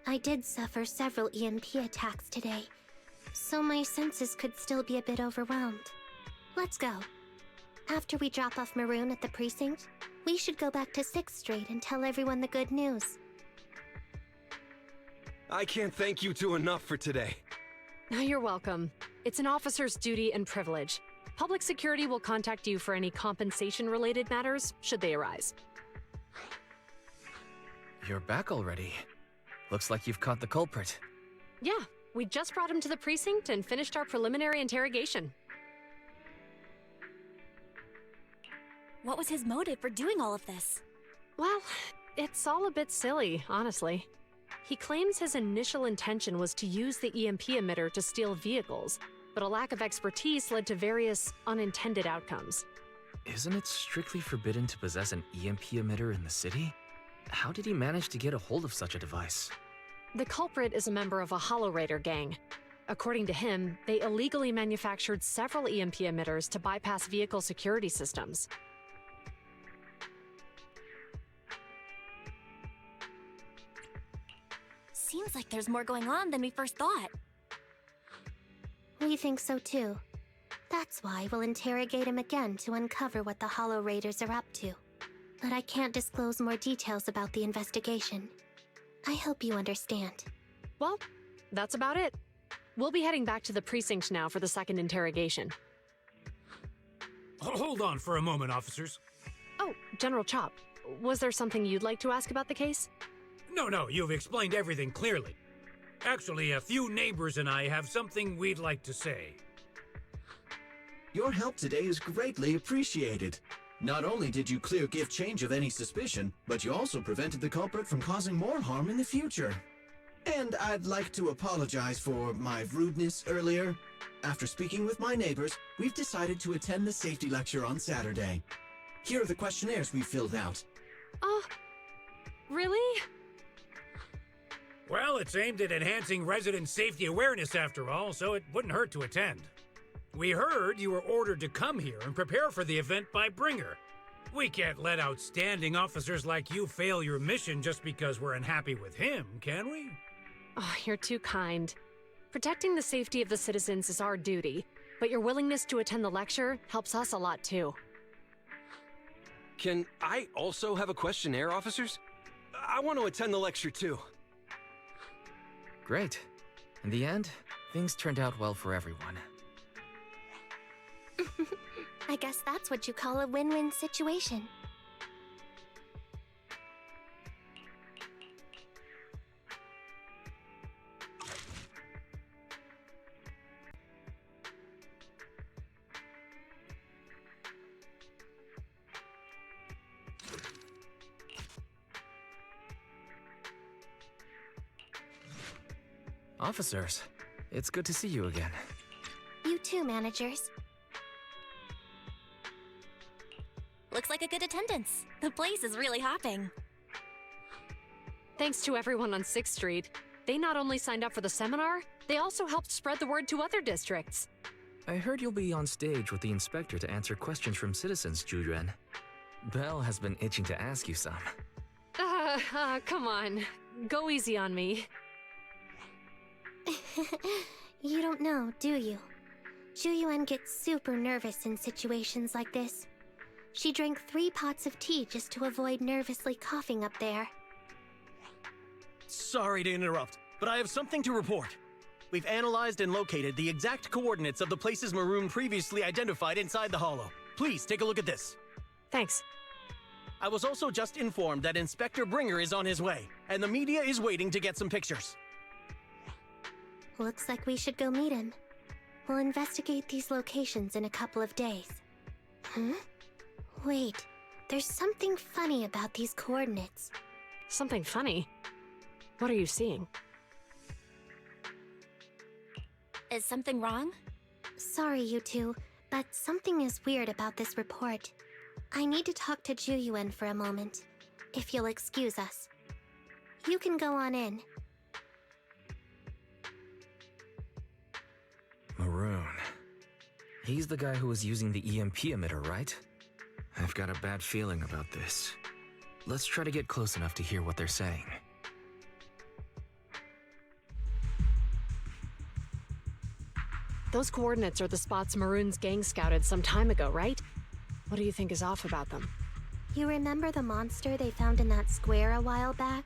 I did suffer several EMP attacks today, so my senses could still be a bit overwhelmed. Let's go. After we drop off Maroon at the precinct, we should go back to 6th Street and tell everyone the good news. I can't thank you two enough for today. You're welcome. It's an officer's duty and privilege. Public security will contact you for any compensation-related matters, should they arise. You're back already. Looks like you've caught the culprit. Yeah, we just brought him to the precinct and finished our preliminary interrogation. What was his motive for doing all of this? Well, it's all a bit silly, honestly. He claims his initial intention was to use the EMP emitter to steal vehicles, but a lack of expertise led to various unintended outcomes. Isn't it strictly forbidden to possess an EMP emitter in the city? How did he manage to get a hold of such a device? The culprit is a member of a Hollow Raider gang. According to him, they illegally manufactured several EMP emitters to bypass vehicle security systems. Seems like there's more going on than we first thought. We think so too. That's why we'll interrogate him again to uncover what the Hollow Raiders are up to. But I can't disclose more details about the investigation. I hope you understand. Well, that's about it. We'll be heading back to the precinct now for the second interrogation. Hold on for a moment, officers. Oh, General Chop, was there something you'd like to ask about the case? No, you've explained everything clearly. Actually, a few neighbors and I have something we'd like to say. Your help today is greatly appreciated. Not only did you clear Gift Change of any suspicion, but you also prevented the culprit from causing more harm in the future. And I'd like to apologize for my rudeness earlier. After speaking with my neighbors, we've decided to attend the safety lecture on Saturday. Here are the questionnaires we filled out. Oh, really? Well, it's aimed at enhancing resident safety awareness after all, so it wouldn't hurt to attend. We heard you were ordered to come here and prepare for the event by Bringer. We can't let outstanding officers like you fail your mission just because we're unhappy with him, can we? Oh, you're too kind. Protecting the safety of the citizens is our duty, but your willingness to attend the lecture helps us a lot too. Can I also have a questionnaire, officers? I want to attend the lecture too. Great. In the end, things turned out well for everyone. I guess that's what you call a win-win situation. Officers, it's good to see you again. You too, managers. Looks like a good attendance. The place is really hopping. Thanks to everyone on 6th Street. They not only signed up for the seminar, they also helped spread the word to other districts. I heard you'll be on stage with the inspector to answer questions from citizens, Zhu-Yuan. Belle has been itching to ask you some. Come on. Go easy on me. You don't know, do you? Zhu-Yuan gets super nervous in situations like this. She drank 3 pots of tea just to avoid nervously coughing up there. Sorry to interrupt, but I have something to report. We've analyzed and located the exact coordinates of the places Maroon previously identified inside the Hollow. Please take a look at this. Thanks. I was also just informed that Inspector Bringer is on his way, and the media is waiting to get some pictures. Looks like we should go meet him. We'll investigate these locations in a couple of days. Wait, There's something funny about these coordinates. Something funny? What are you seeing? Is something wrong? Sorry, you two, but something is weird about this report. I need to talk to Juyuan for a moment, if you'll excuse us. You can go on in. Maroon. He's the guy who was using the EMP emitter, right? I've got a bad feeling about this. Let's try to get close enough to hear what they're saying. Those coordinates are the spots Maroon's gang scouted some time ago, right? What do you think is off about them? You remember the monster they found in that square a while back?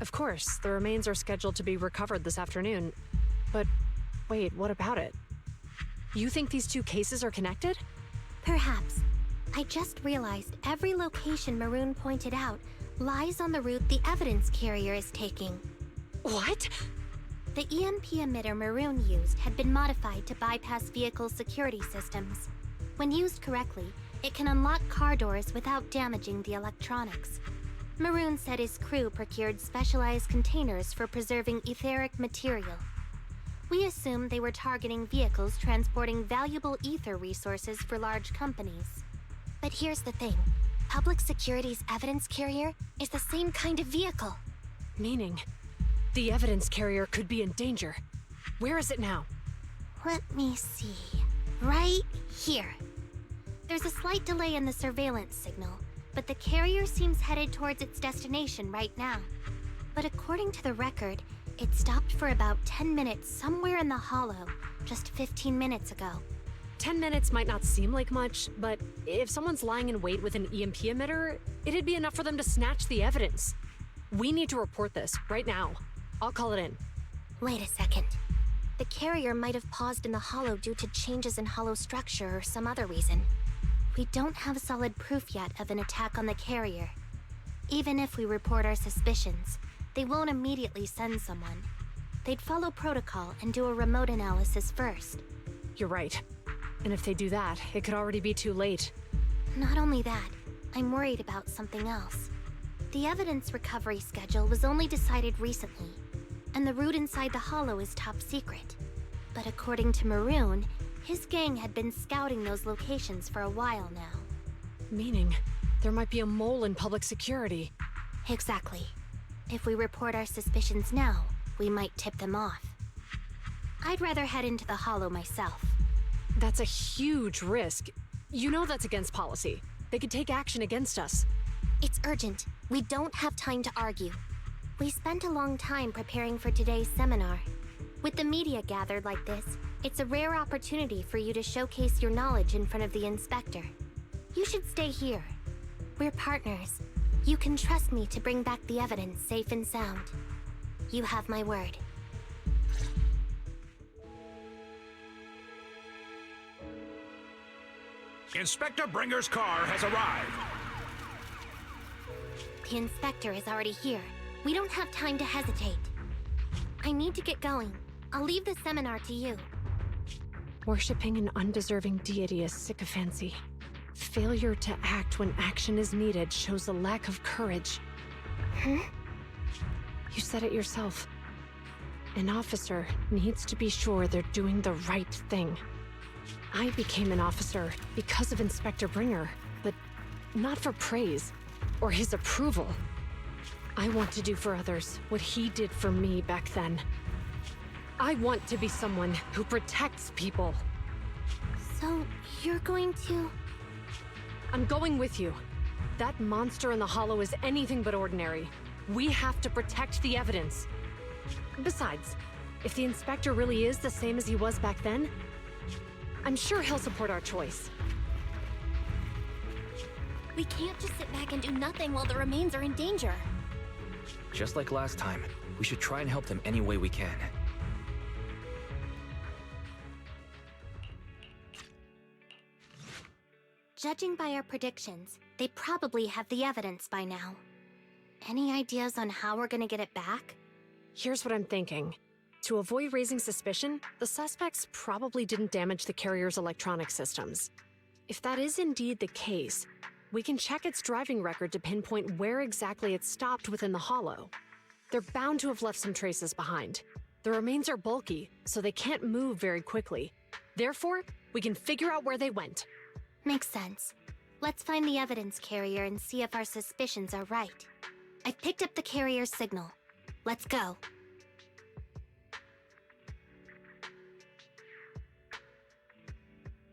Of course, the remains are scheduled to be recovered this afternoon. But wait, what about it? You think these two cases are connected? Perhaps. I just realized every location Maroon pointed out lies on the route the evidence carrier is taking. What? The EMP emitter Maroon used had been modified to bypass vehicle security systems. When used correctly, it can unlock car doors without damaging the electronics. Maroon said his crew procured specialized containers for preserving etheric material. We assumed they were targeting vehicles transporting valuable ether resources for large companies. But here's the thing. Public Security's evidence carrier is the same kind of vehicle. Meaning, the evidence carrier could be in danger. Where is it now? Let me see. Right here. There's a slight delay in the surveillance signal, but the carrier seems headed towards its destination right now. But according to the record, it stopped for about 10 minutes somewhere in the hollow, just 15 minutes ago. 10 minutes might not seem like much, but if someone's lying in wait with an EMP emitter, it'd be enough for them to snatch the evidence. We need to report this right now. I'll call it in. Wait a second. The carrier might have paused in the hollow due to changes in hollow structure or some other reason. We don't have solid proof yet of an attack on the carrier. Even if we report our suspicions, they won't immediately send someone. They'd follow protocol and do a remote analysis first. You're right. And if they do that, it could already be too late. Not only that, I'm worried about something else. The evidence recovery schedule was only decided recently, and the route inside the hollow is top secret. But according to Maroon, his gang had been scouting those locations for a while now. Meaning, there might be a mole in public security. Exactly. If we report our suspicions now, we might tip them off. I'd rather head into the hollow myself. That's a huge risk. You know that's against policy. They could take action against us. It's urgent. We don't have time to argue. We spent a long time preparing for today's seminar. With the media gathered like this, it's a rare opportunity for you to showcase your knowledge in front of the inspector. You should stay here. We're partners. You can trust me to bring back the evidence safe and sound. You have my word. Inspector Bringer's car has arrived. The inspector is already here. We don't have time to hesitate. I need to get going. I'll leave the seminar to you. Worshipping an undeserving deity is sycophancy. Failure to act when action is needed shows a lack of courage. Huh? You said it yourself. An officer needs to be sure they're doing the right thing. I became an officer because of Inspector Bringer, but not for praise or his approval. I want to do for others what he did for me back then. I want to be someone who protects people. So, you're going to... I'm going with you. That monster in the hollow is anything but ordinary. We have to protect the evidence. Besides, if the inspector really is the same as he was back then, I'm sure he'll support our choice. We can't just sit back and do nothing while the remains are in danger. Just like last time, we should try and help them any way we can. Judging by our predictions, they probably have the evidence by now. Any ideas on how we're gonna get it back? Here's what I'm thinking. To avoid raising suspicion, the suspects probably didn't damage the carrier's electronic systems. If that is indeed the case, We can check its driving record to pinpoint where exactly it stopped within the hollow. They're bound to have left some traces behind. The remains are bulky, so they can't move very quickly. Therefore, we can figure out where they went. Makes sense. Let's find the evidence carrier and see if our suspicions are right. I've picked up the carrier's signal. Let's go.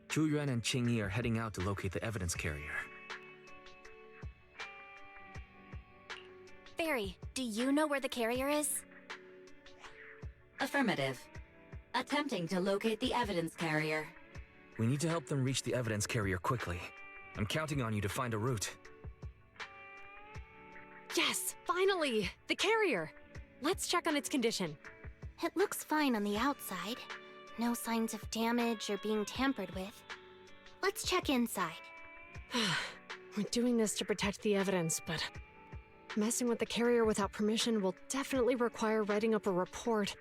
Zhu Yuan and Qing Yi are heading out to locate the evidence carrier. Barry, do you know where the carrier is? Affirmative. Attempting to locate the evidence carrier. We need to help them reach the evidence carrier quickly. I'm counting on you to find a route. Yes, finally! The carrier! Let's check on its condition. It looks fine on the outside. No signs of damage or being tampered with. Let's check inside. We're doing this to protect the evidence, but messing with the carrier without permission will definitely require writing up a report.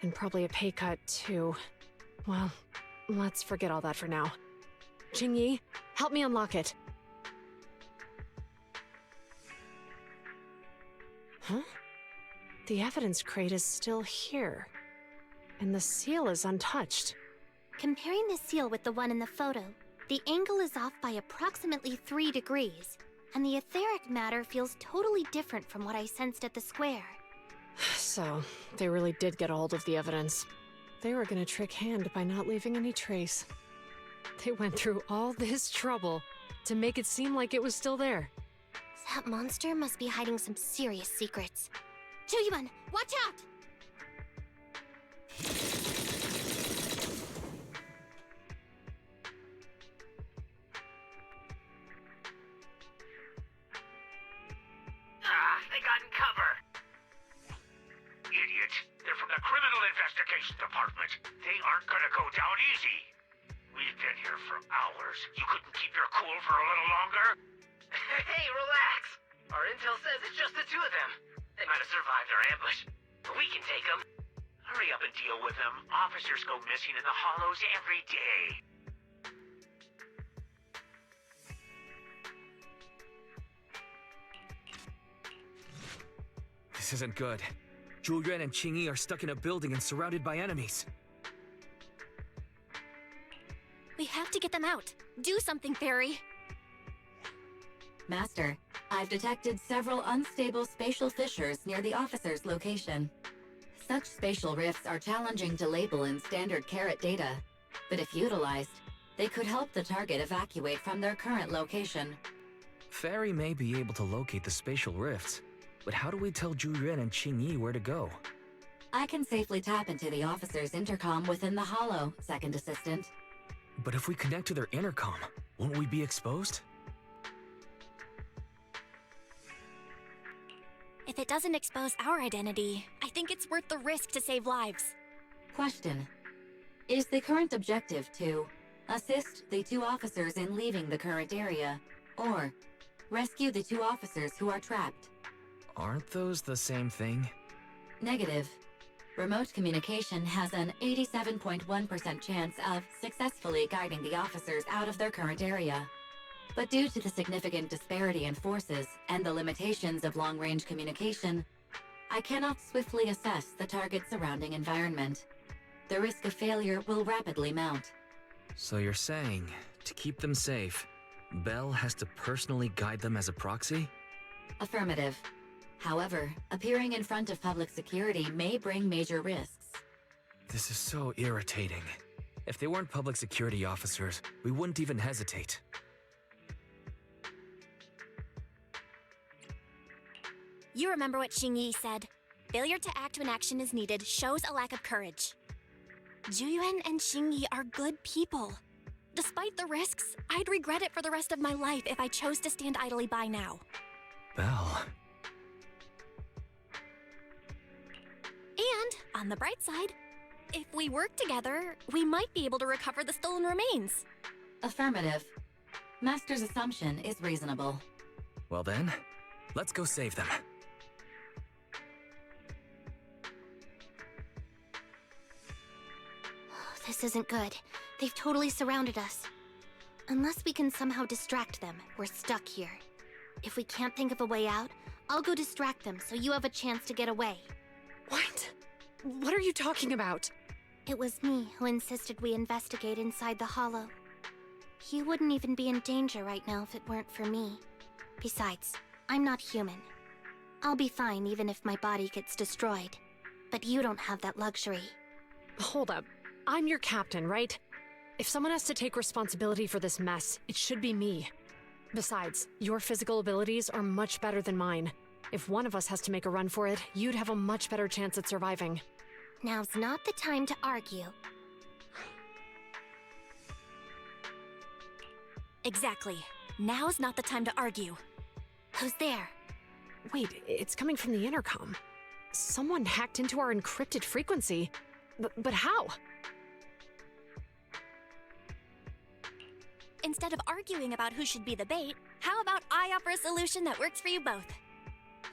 And probably a pay cut, too. Well, let's forget all that for now. Qing Yi, help me unlock it. Huh? The evidence crate is still here. And the seal is untouched. Comparing the seal with the one in the photo, the angle is off by approximately 3 degrees, and the etheric matter feels totally different from what I sensed at the square. So, they really did get a hold of the evidence. They were gonna trick Hand by not leaving any trace. They went through all this trouble to make it seem like it was still there. That monster must be hiding some serious secrets. Zhu Yuan, watch out! They got in cover. Idiot. They're from the Criminal Investigation Department. They aren't gonna go down easy. We've been here for hours. You couldn't keep your cool for a little longer? Hey, relax. Our intel says it's just the two of them. They might have survived our ambush, but we can take them. Hurry up and deal with them. Officers go missing in the hollows every day. This isn't good. Zhu Yuan and Qing Yi are stuck in a building and surrounded by enemies. We have to get them out. Do something, Barry. Master, I've detected several unstable spatial fissures near the officer's location. Such spatial rifts are challenging to label in standard carrot data, but if utilized, they could help the target evacuate from their current location. Fairy may be able to locate the spatial rifts, but how do we tell Zhu Yuan and Qing Yi where to go? I can safely tap into the officer's intercom within the hollow, Second Assistant. But if we connect to their intercom, won't we be exposed? If it doesn't expose our identity, I think it's worth the risk to save lives. Question. Is the current objective to assist the 2 officers in leaving the current area, or rescue the 2 officers who are trapped? Aren't those the same thing? Negative. Remote communication has an 87.1% chance of successfully guiding the officers out of their current area. But due to the significant disparity in forces and the limitations of long-range communication, I cannot swiftly assess the target's surrounding environment. The risk of failure will rapidly mount. So you're saying, to keep them safe, Belle has to personally guide them as a proxy? Affirmative. However, appearing in front of public security may bring major risks. This is so irritating. If they weren't public security officers, we wouldn't even hesitate. You remember what Qing Yi said. Failure to act when action is needed shows a lack of courage. Zhu Yuan and Qing Yi are good people. Despite the risks, I'd regret it for the rest of my life if I chose to stand idly by now. Belle. And, on the bright side, if we work together, we might be able to recover the stolen remains. Affirmative. Master's assumption is reasonable. Well then, let's go save them. This isn't good. They've totally surrounded us. Unless we can somehow distract them, we're stuck here. If we can't think of a way out, I'll go distract them so you have a chance to get away. What? What are you talking about? It was me who insisted we investigate inside the hollow. You wouldn't even be in danger right now if it weren't for me. Besides, I'm not human. I'll be fine even if my body gets destroyed. But you don't have that luxury. Hold up. I'm your captain, right? If someone has to take responsibility for this mess, it should be me. Besides, your physical abilities are much better than mine. If one of us has to make a run for it, you'd have a much better chance at surviving. Now's not the time to argue. Exactly. Now's not the time to argue. Who's there? Wait, it's coming from the intercom. Someone hacked into our encrypted frequency. But how? Instead of arguing about who should be the bait, how about I offer a solution that works for you both?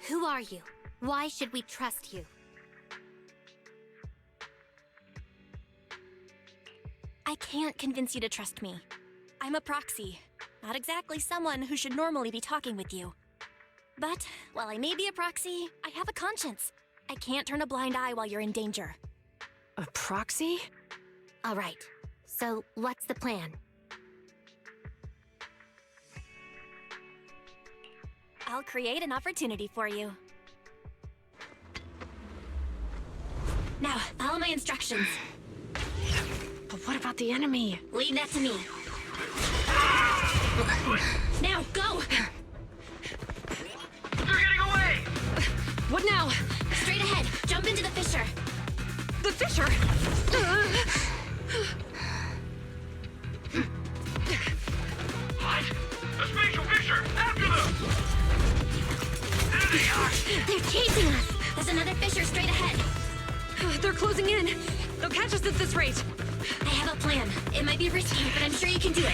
Who are you? Why should we trust you? I can't convince you to trust me. I'm a proxy, not exactly someone who should normally be talking with you. But while I may be a proxy, I have a conscience. I can't turn a blind eye while you're in danger. A proxy? All right. So, what's the plan? I'll create an opportunity for you. Now, follow my instructions. But what about the enemy? Leave that to me. Now, go! They're getting away! What now? Straight ahead. Jump into the fissure. The fissure? What? A spatial fissure! After them! There they are! They're chasing us! There's another fissure straight ahead. They're closing in. They'll catch us at this rate. I have a plan. It might be risky, but I'm sure you can do it.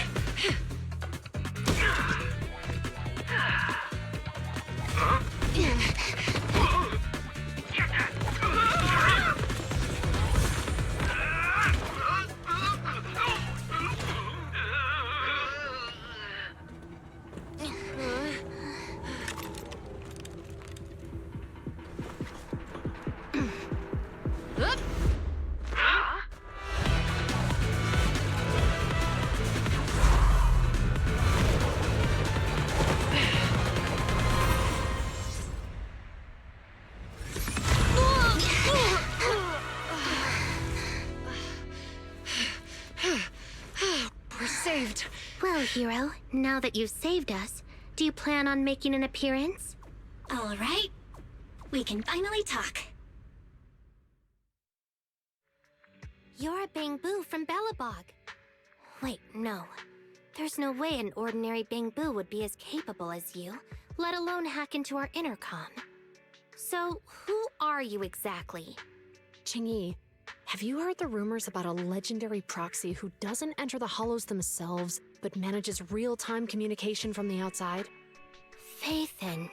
Well, hero, now that you've saved us, do you plan on making an appearance? All right. We can finally talk. You're a Bangbu from Belobog. Wait, no. There's no way an ordinary Bangbu would be as capable as you, let alone hack into our intercom. So, who are you exactly? Qingyi, have you heard the rumors about a legendary proxy who doesn't enter the hollows themselves, but manages real-time communication from the outside? Phaethon.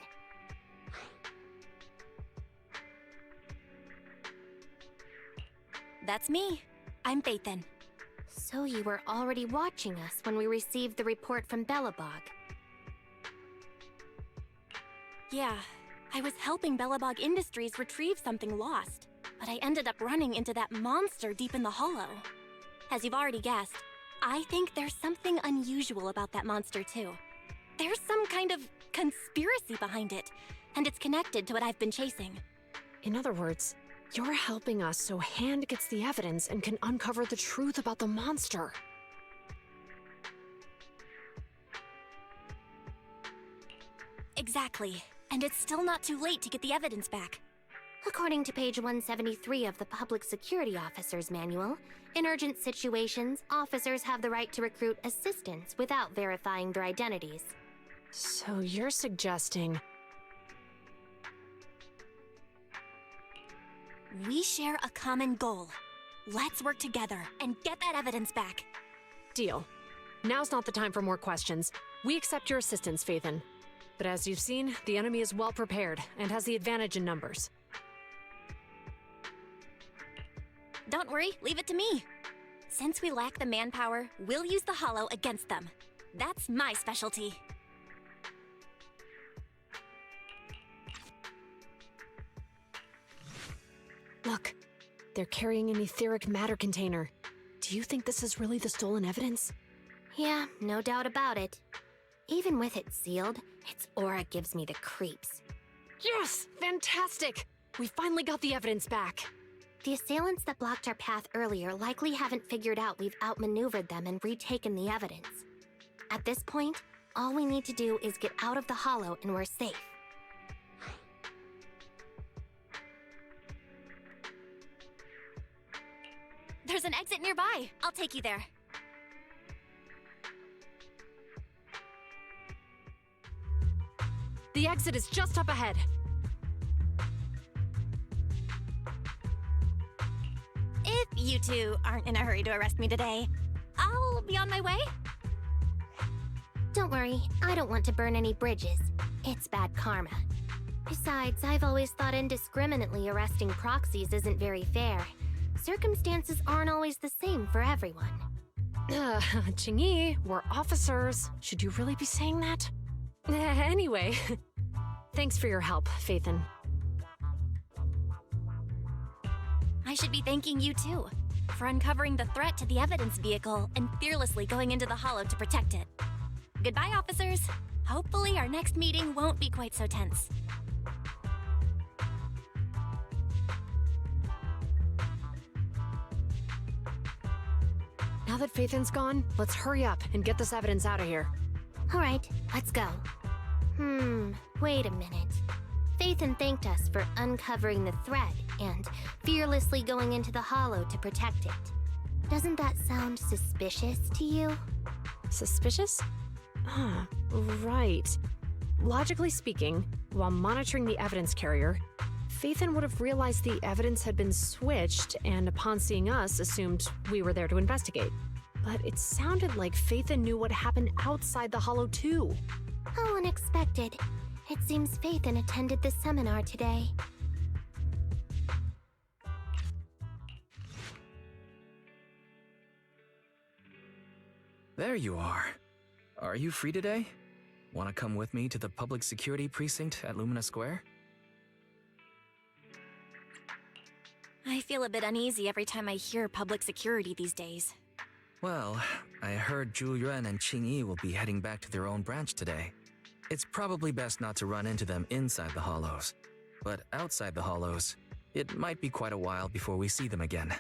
That's me. I'm Phaethon. So you were already watching us when we received the report from Belobog. Yeah, I was helping Belobog Industries retrieve something lost, but I ended up running into that monster deep in the hollow. As you've already guessed, I think there's something unusual about that monster too. There's some kind of conspiracy behind it, and it's connected to what I've been chasing. In other words, you're helping us so Hand gets the evidence and can uncover the truth about the monster. Exactly. And it's still not too late to get the evidence back. According to page 173 of the Public Security Officer's Manual, in urgent situations, officers have the right to recruit assistants without verifying their identities. So you're suggesting... We share a common goal. Let's work together and get that evidence back. Deal. Now's not the time for more questions. We accept your assistance, Phaethon. But as you've seen, the enemy is well prepared and has the advantage in numbers. Don't worry, leave it to me. Since we lack the manpower, we'll use the hollow against them. That's my specialty. Look, they're carrying an etheric matter container. Do you think this is really the stolen evidence? Yeah, no doubt about it. Even with it sealed, its aura gives me the creeps. Yes! Fantastic! We finally got the evidence back. The assailants that blocked our path earlier likely haven't figured out we've outmaneuvered them and retaken the evidence. At this point, all we need to do is get out of the hollow and we're safe. There's an exit nearby. I'll take you there. The exit is just up ahead. If you two aren't in a hurry to arrest me today, I'll be on my way. Don't worry, I don't want to burn any bridges. It's bad karma. Besides, I've always thought indiscriminately arresting proxies isn't very fair. Circumstances aren't always the same for everyone. Qingyi, we're officers. Should you really be saying that? Anyway, thanks for your help, Phaethon. I should be thanking you too, for uncovering the threat to the evidence vehicle and fearlessly going into the hollow to protect it. Goodbye, officers. Hopefully our next meeting won't be quite so tense. Now that Phaethon's gone, let's hurry up and get this evidence out of here. All right, let's go. Wait a minute. Phaethon thanked us for uncovering the thread and fearlessly going into the hollow to protect it. Doesn't that sound suspicious to you? Suspicious? Right. Logically speaking, while monitoring the evidence carrier, Phaethon would have realized the evidence had been switched and upon seeing us assumed we were there to investigate. But it sounded like Phaethon knew what happened outside the hollow too. How unexpected. It seems Phaethon attended the seminar today. There you are. Are you free today? Want to come with me to the public security precinct at Lumina Square? I feel a bit uneasy every time I hear public security these days. Well, I heard Zhu Yuan and Qingyi will be heading back to their own branch today. It's probably best not to run into them inside the hollows. But outside the hollows, it might be quite a while before we see them again.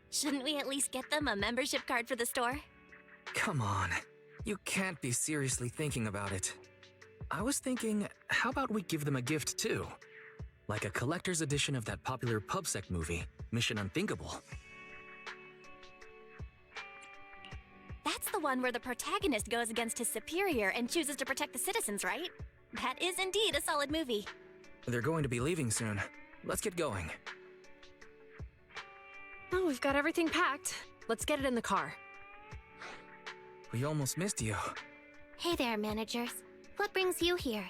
Shouldn't we at least get them a membership card for the store? Come on, you can't be seriously thinking about it. I was thinking, how about we give them a gift too? Like a collector's edition of that popular PubSec movie, Mission Unthinkable. That's the one where the protagonist goes against his superior and chooses to protect the citizens, right? That is indeed a solid movie. They're going to be leaving soon. Let's get going. Oh, we've got everything packed. Let's get it in the car. We almost missed you. Hey there, managers. What brings you here?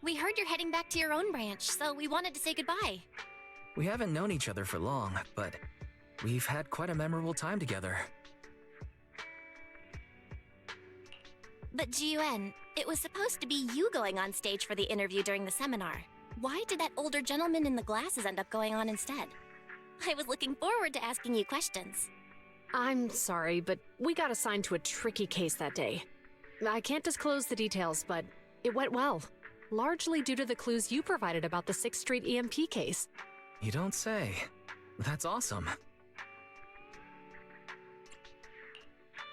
We heard you're heading back to your own branch, so we wanted to say goodbye. We haven't known each other for long, but we've had quite a memorable time together. But Ji-Yuan, it was supposed to be you going on stage for the interview during the seminar. Why did that older gentleman in the glasses end up going on instead? I was looking forward to asking you questions. I'm sorry, but we got assigned to a tricky case that day. I can't disclose the details, but it went well. Largely due to the clues you provided about the 6th Street EMP case. You don't say. That's awesome.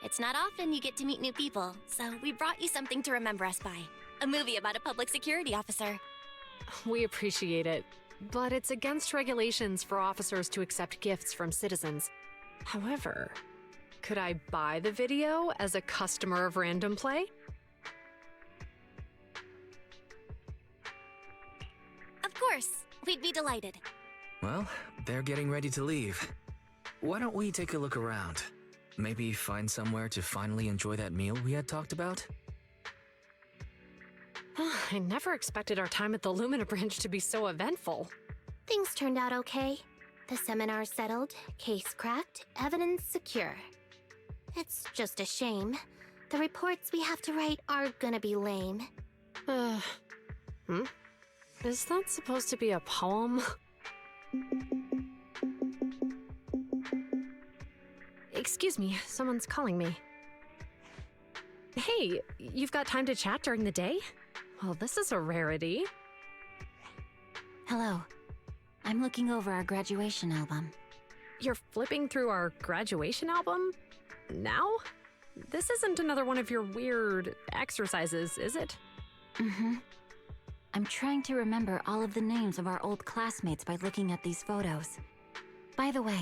It's not often you get to meet new people, so we brought you something to remember us by. A movie about a public security officer. We appreciate it, but it's against regulations for officers to accept gifts from citizens. However, could I buy the video as a customer of Random Play? Of course, we'd be delighted. Well, they're getting ready to leave. Why don't we take a look around? Maybe find somewhere to finally enjoy that meal we had talked about? I never expected our time at the Lumina branch to be so eventful. Things turned out okay. The seminar settled, case cracked, evidence secure. It's just a shame. The reports we have to write are gonna be lame. Is that supposed to be a poem? Excuse me, someone's calling me. Hey, you've got time to chat during the day? Well, this is a rarity. Hello. I'm looking over our graduation album. You're flipping through our graduation album? Now? This isn't another one of your weird exercises, is it? Mm-hmm. I'm trying to remember all of the names of our old classmates by looking at these photos. By the way,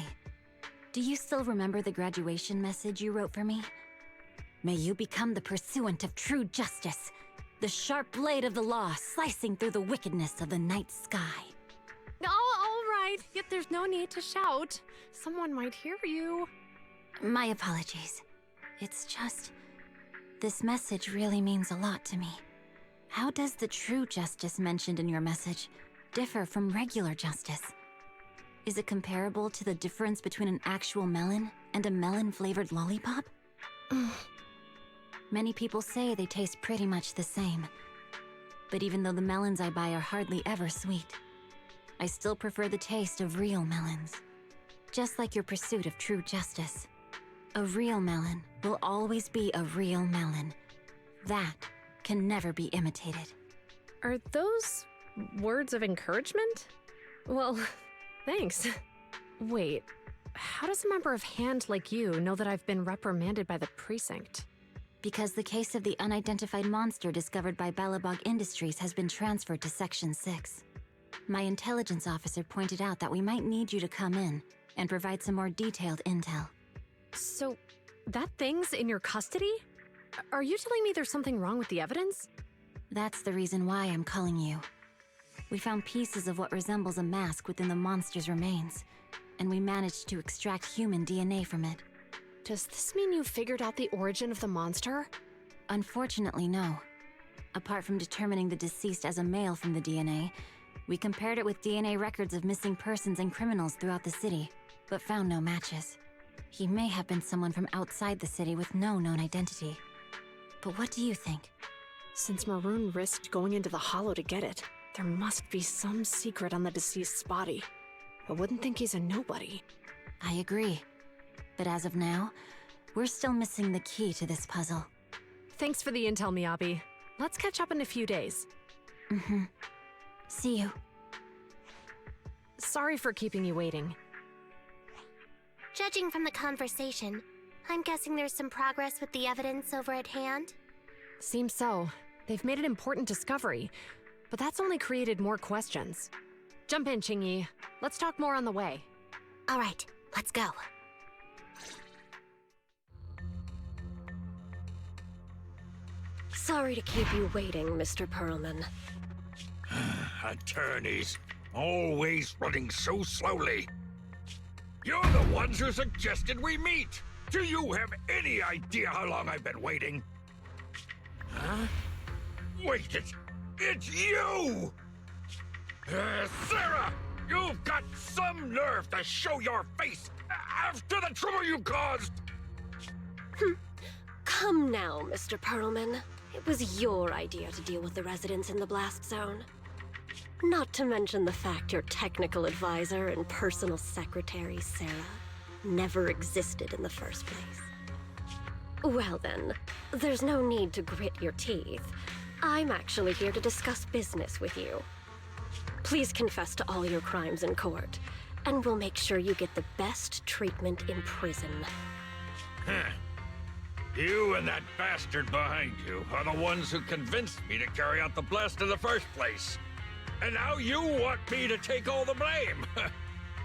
do you still remember the graduation message you wrote for me? May you become the pursuant of true justice, the sharp blade of the law slicing through the wickedness of the night sky. Oh, all right. Yet there's no need to shout. Someone might hear you. My apologies. It's just... this message really means a lot to me. How does the true justice mentioned in your message differ from regular justice? Is it comparable to the difference between an actual melon and a melon-flavored lollipop? Many people say they taste pretty much the same. But even though the melons I buy are hardly ever sweet, I still prefer the taste of real melons. Just like your pursuit of true justice. A real melon will always be a real melon. That can never be imitated. Are those words of encouragement? Well, thanks. Wait, how does a member of HAND like you know that I've been reprimanded by the precinct? Because the case of the unidentified monster discovered by Belobog Industries has been transferred to Section 6. My intelligence officer pointed out that we might need you to come in and provide some more detailed intel. So, that thing's in your custody? Are you telling me there's something wrong with the evidence? That's the reason why I'm calling you. We found pieces of what resembles a mask within the monster's remains, and we managed to extract human DNA from it. Does this mean you figured out the origin of the monster? Unfortunately, no. Apart from determining the deceased as a male from the DNA, we compared it with DNA records of missing persons and criminals throughout the city, but found no matches. He may have been someone from outside the city with no known identity. But what do you think? Since Maroon risked going into the Hollow to get it, there must be some secret on the deceased's body. I wouldn't think he's a nobody. I agree. But as of now, we're still missing the key to this puzzle. Thanks for the intel, Miyabi. Let's catch up in a few days. Mm-hmm. See you. Sorry for keeping you waiting. Judging from the conversation, I'm guessing there's some progress with the evidence over at HAND? Seems so. They've made an important discovery, but that's only created more questions. Jump in, Qingyi. Let's talk more on the way. All right, let's go. Sorry to keep you waiting, Mr. Perlman. Attorneys, always running so slowly. You're the ones who suggested we meet. Do you have any idea how long I've been waiting? Huh? Wait, it's you! Sarah! You've got some nerve to show your face after the trouble you caused! Come now, Mr. Perlman. It was your idea to deal with the residents in the blast zone. Not to mention the fact your technical advisor and personal secretary, Sarah, never existed in the first place. Well then, there's no need to grit your teeth. I'm actually here to discuss business with you. Please confess to all your crimes in court, and we'll make sure you get the best treatment in prison. You and that bastard behind you are the ones who convinced me to carry out the blast in the first place. And now you want me to take all the blame.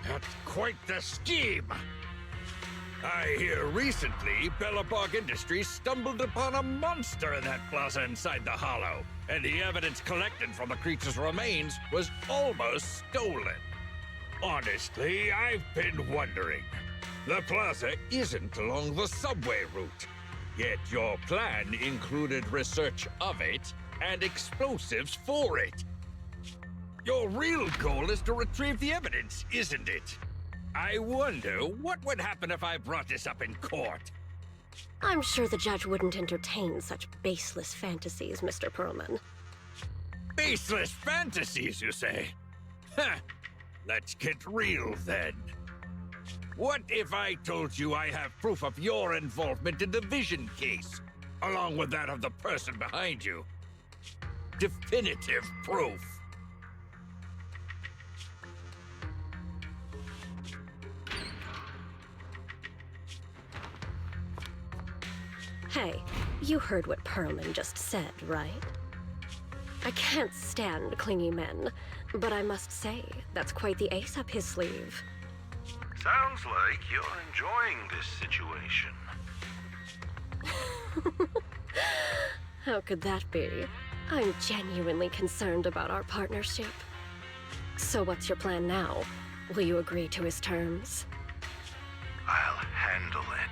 That's quite the scheme. I hear recently Belobog Industries stumbled upon a monster in that plaza inside the Hollow, and the evidence collected from the creature's remains was almost stolen. Honestly, I've been wondering. The plaza isn't along the subway route, yet your plan included research of it and explosives for it. Your real goal is to retrieve the evidence, isn't it? I wonder what would happen if I brought this up in court. I'm sure the judge wouldn't entertain such baseless fantasies, Mr. Perlman. Baseless fantasies, you say? Huh. Let's get real then. What if I told you I have proof of your involvement in the Vision case, along with that of the person behind you? Definitive proof. Hey, you heard what Perlman just said, right? I can't stand clingy men, but I must say, that's quite the ace up his sleeve. Sounds like you're enjoying this situation. How could that be? I'm genuinely concerned about our partnership. So what's your plan now? Will you agree to his terms? I'll handle it.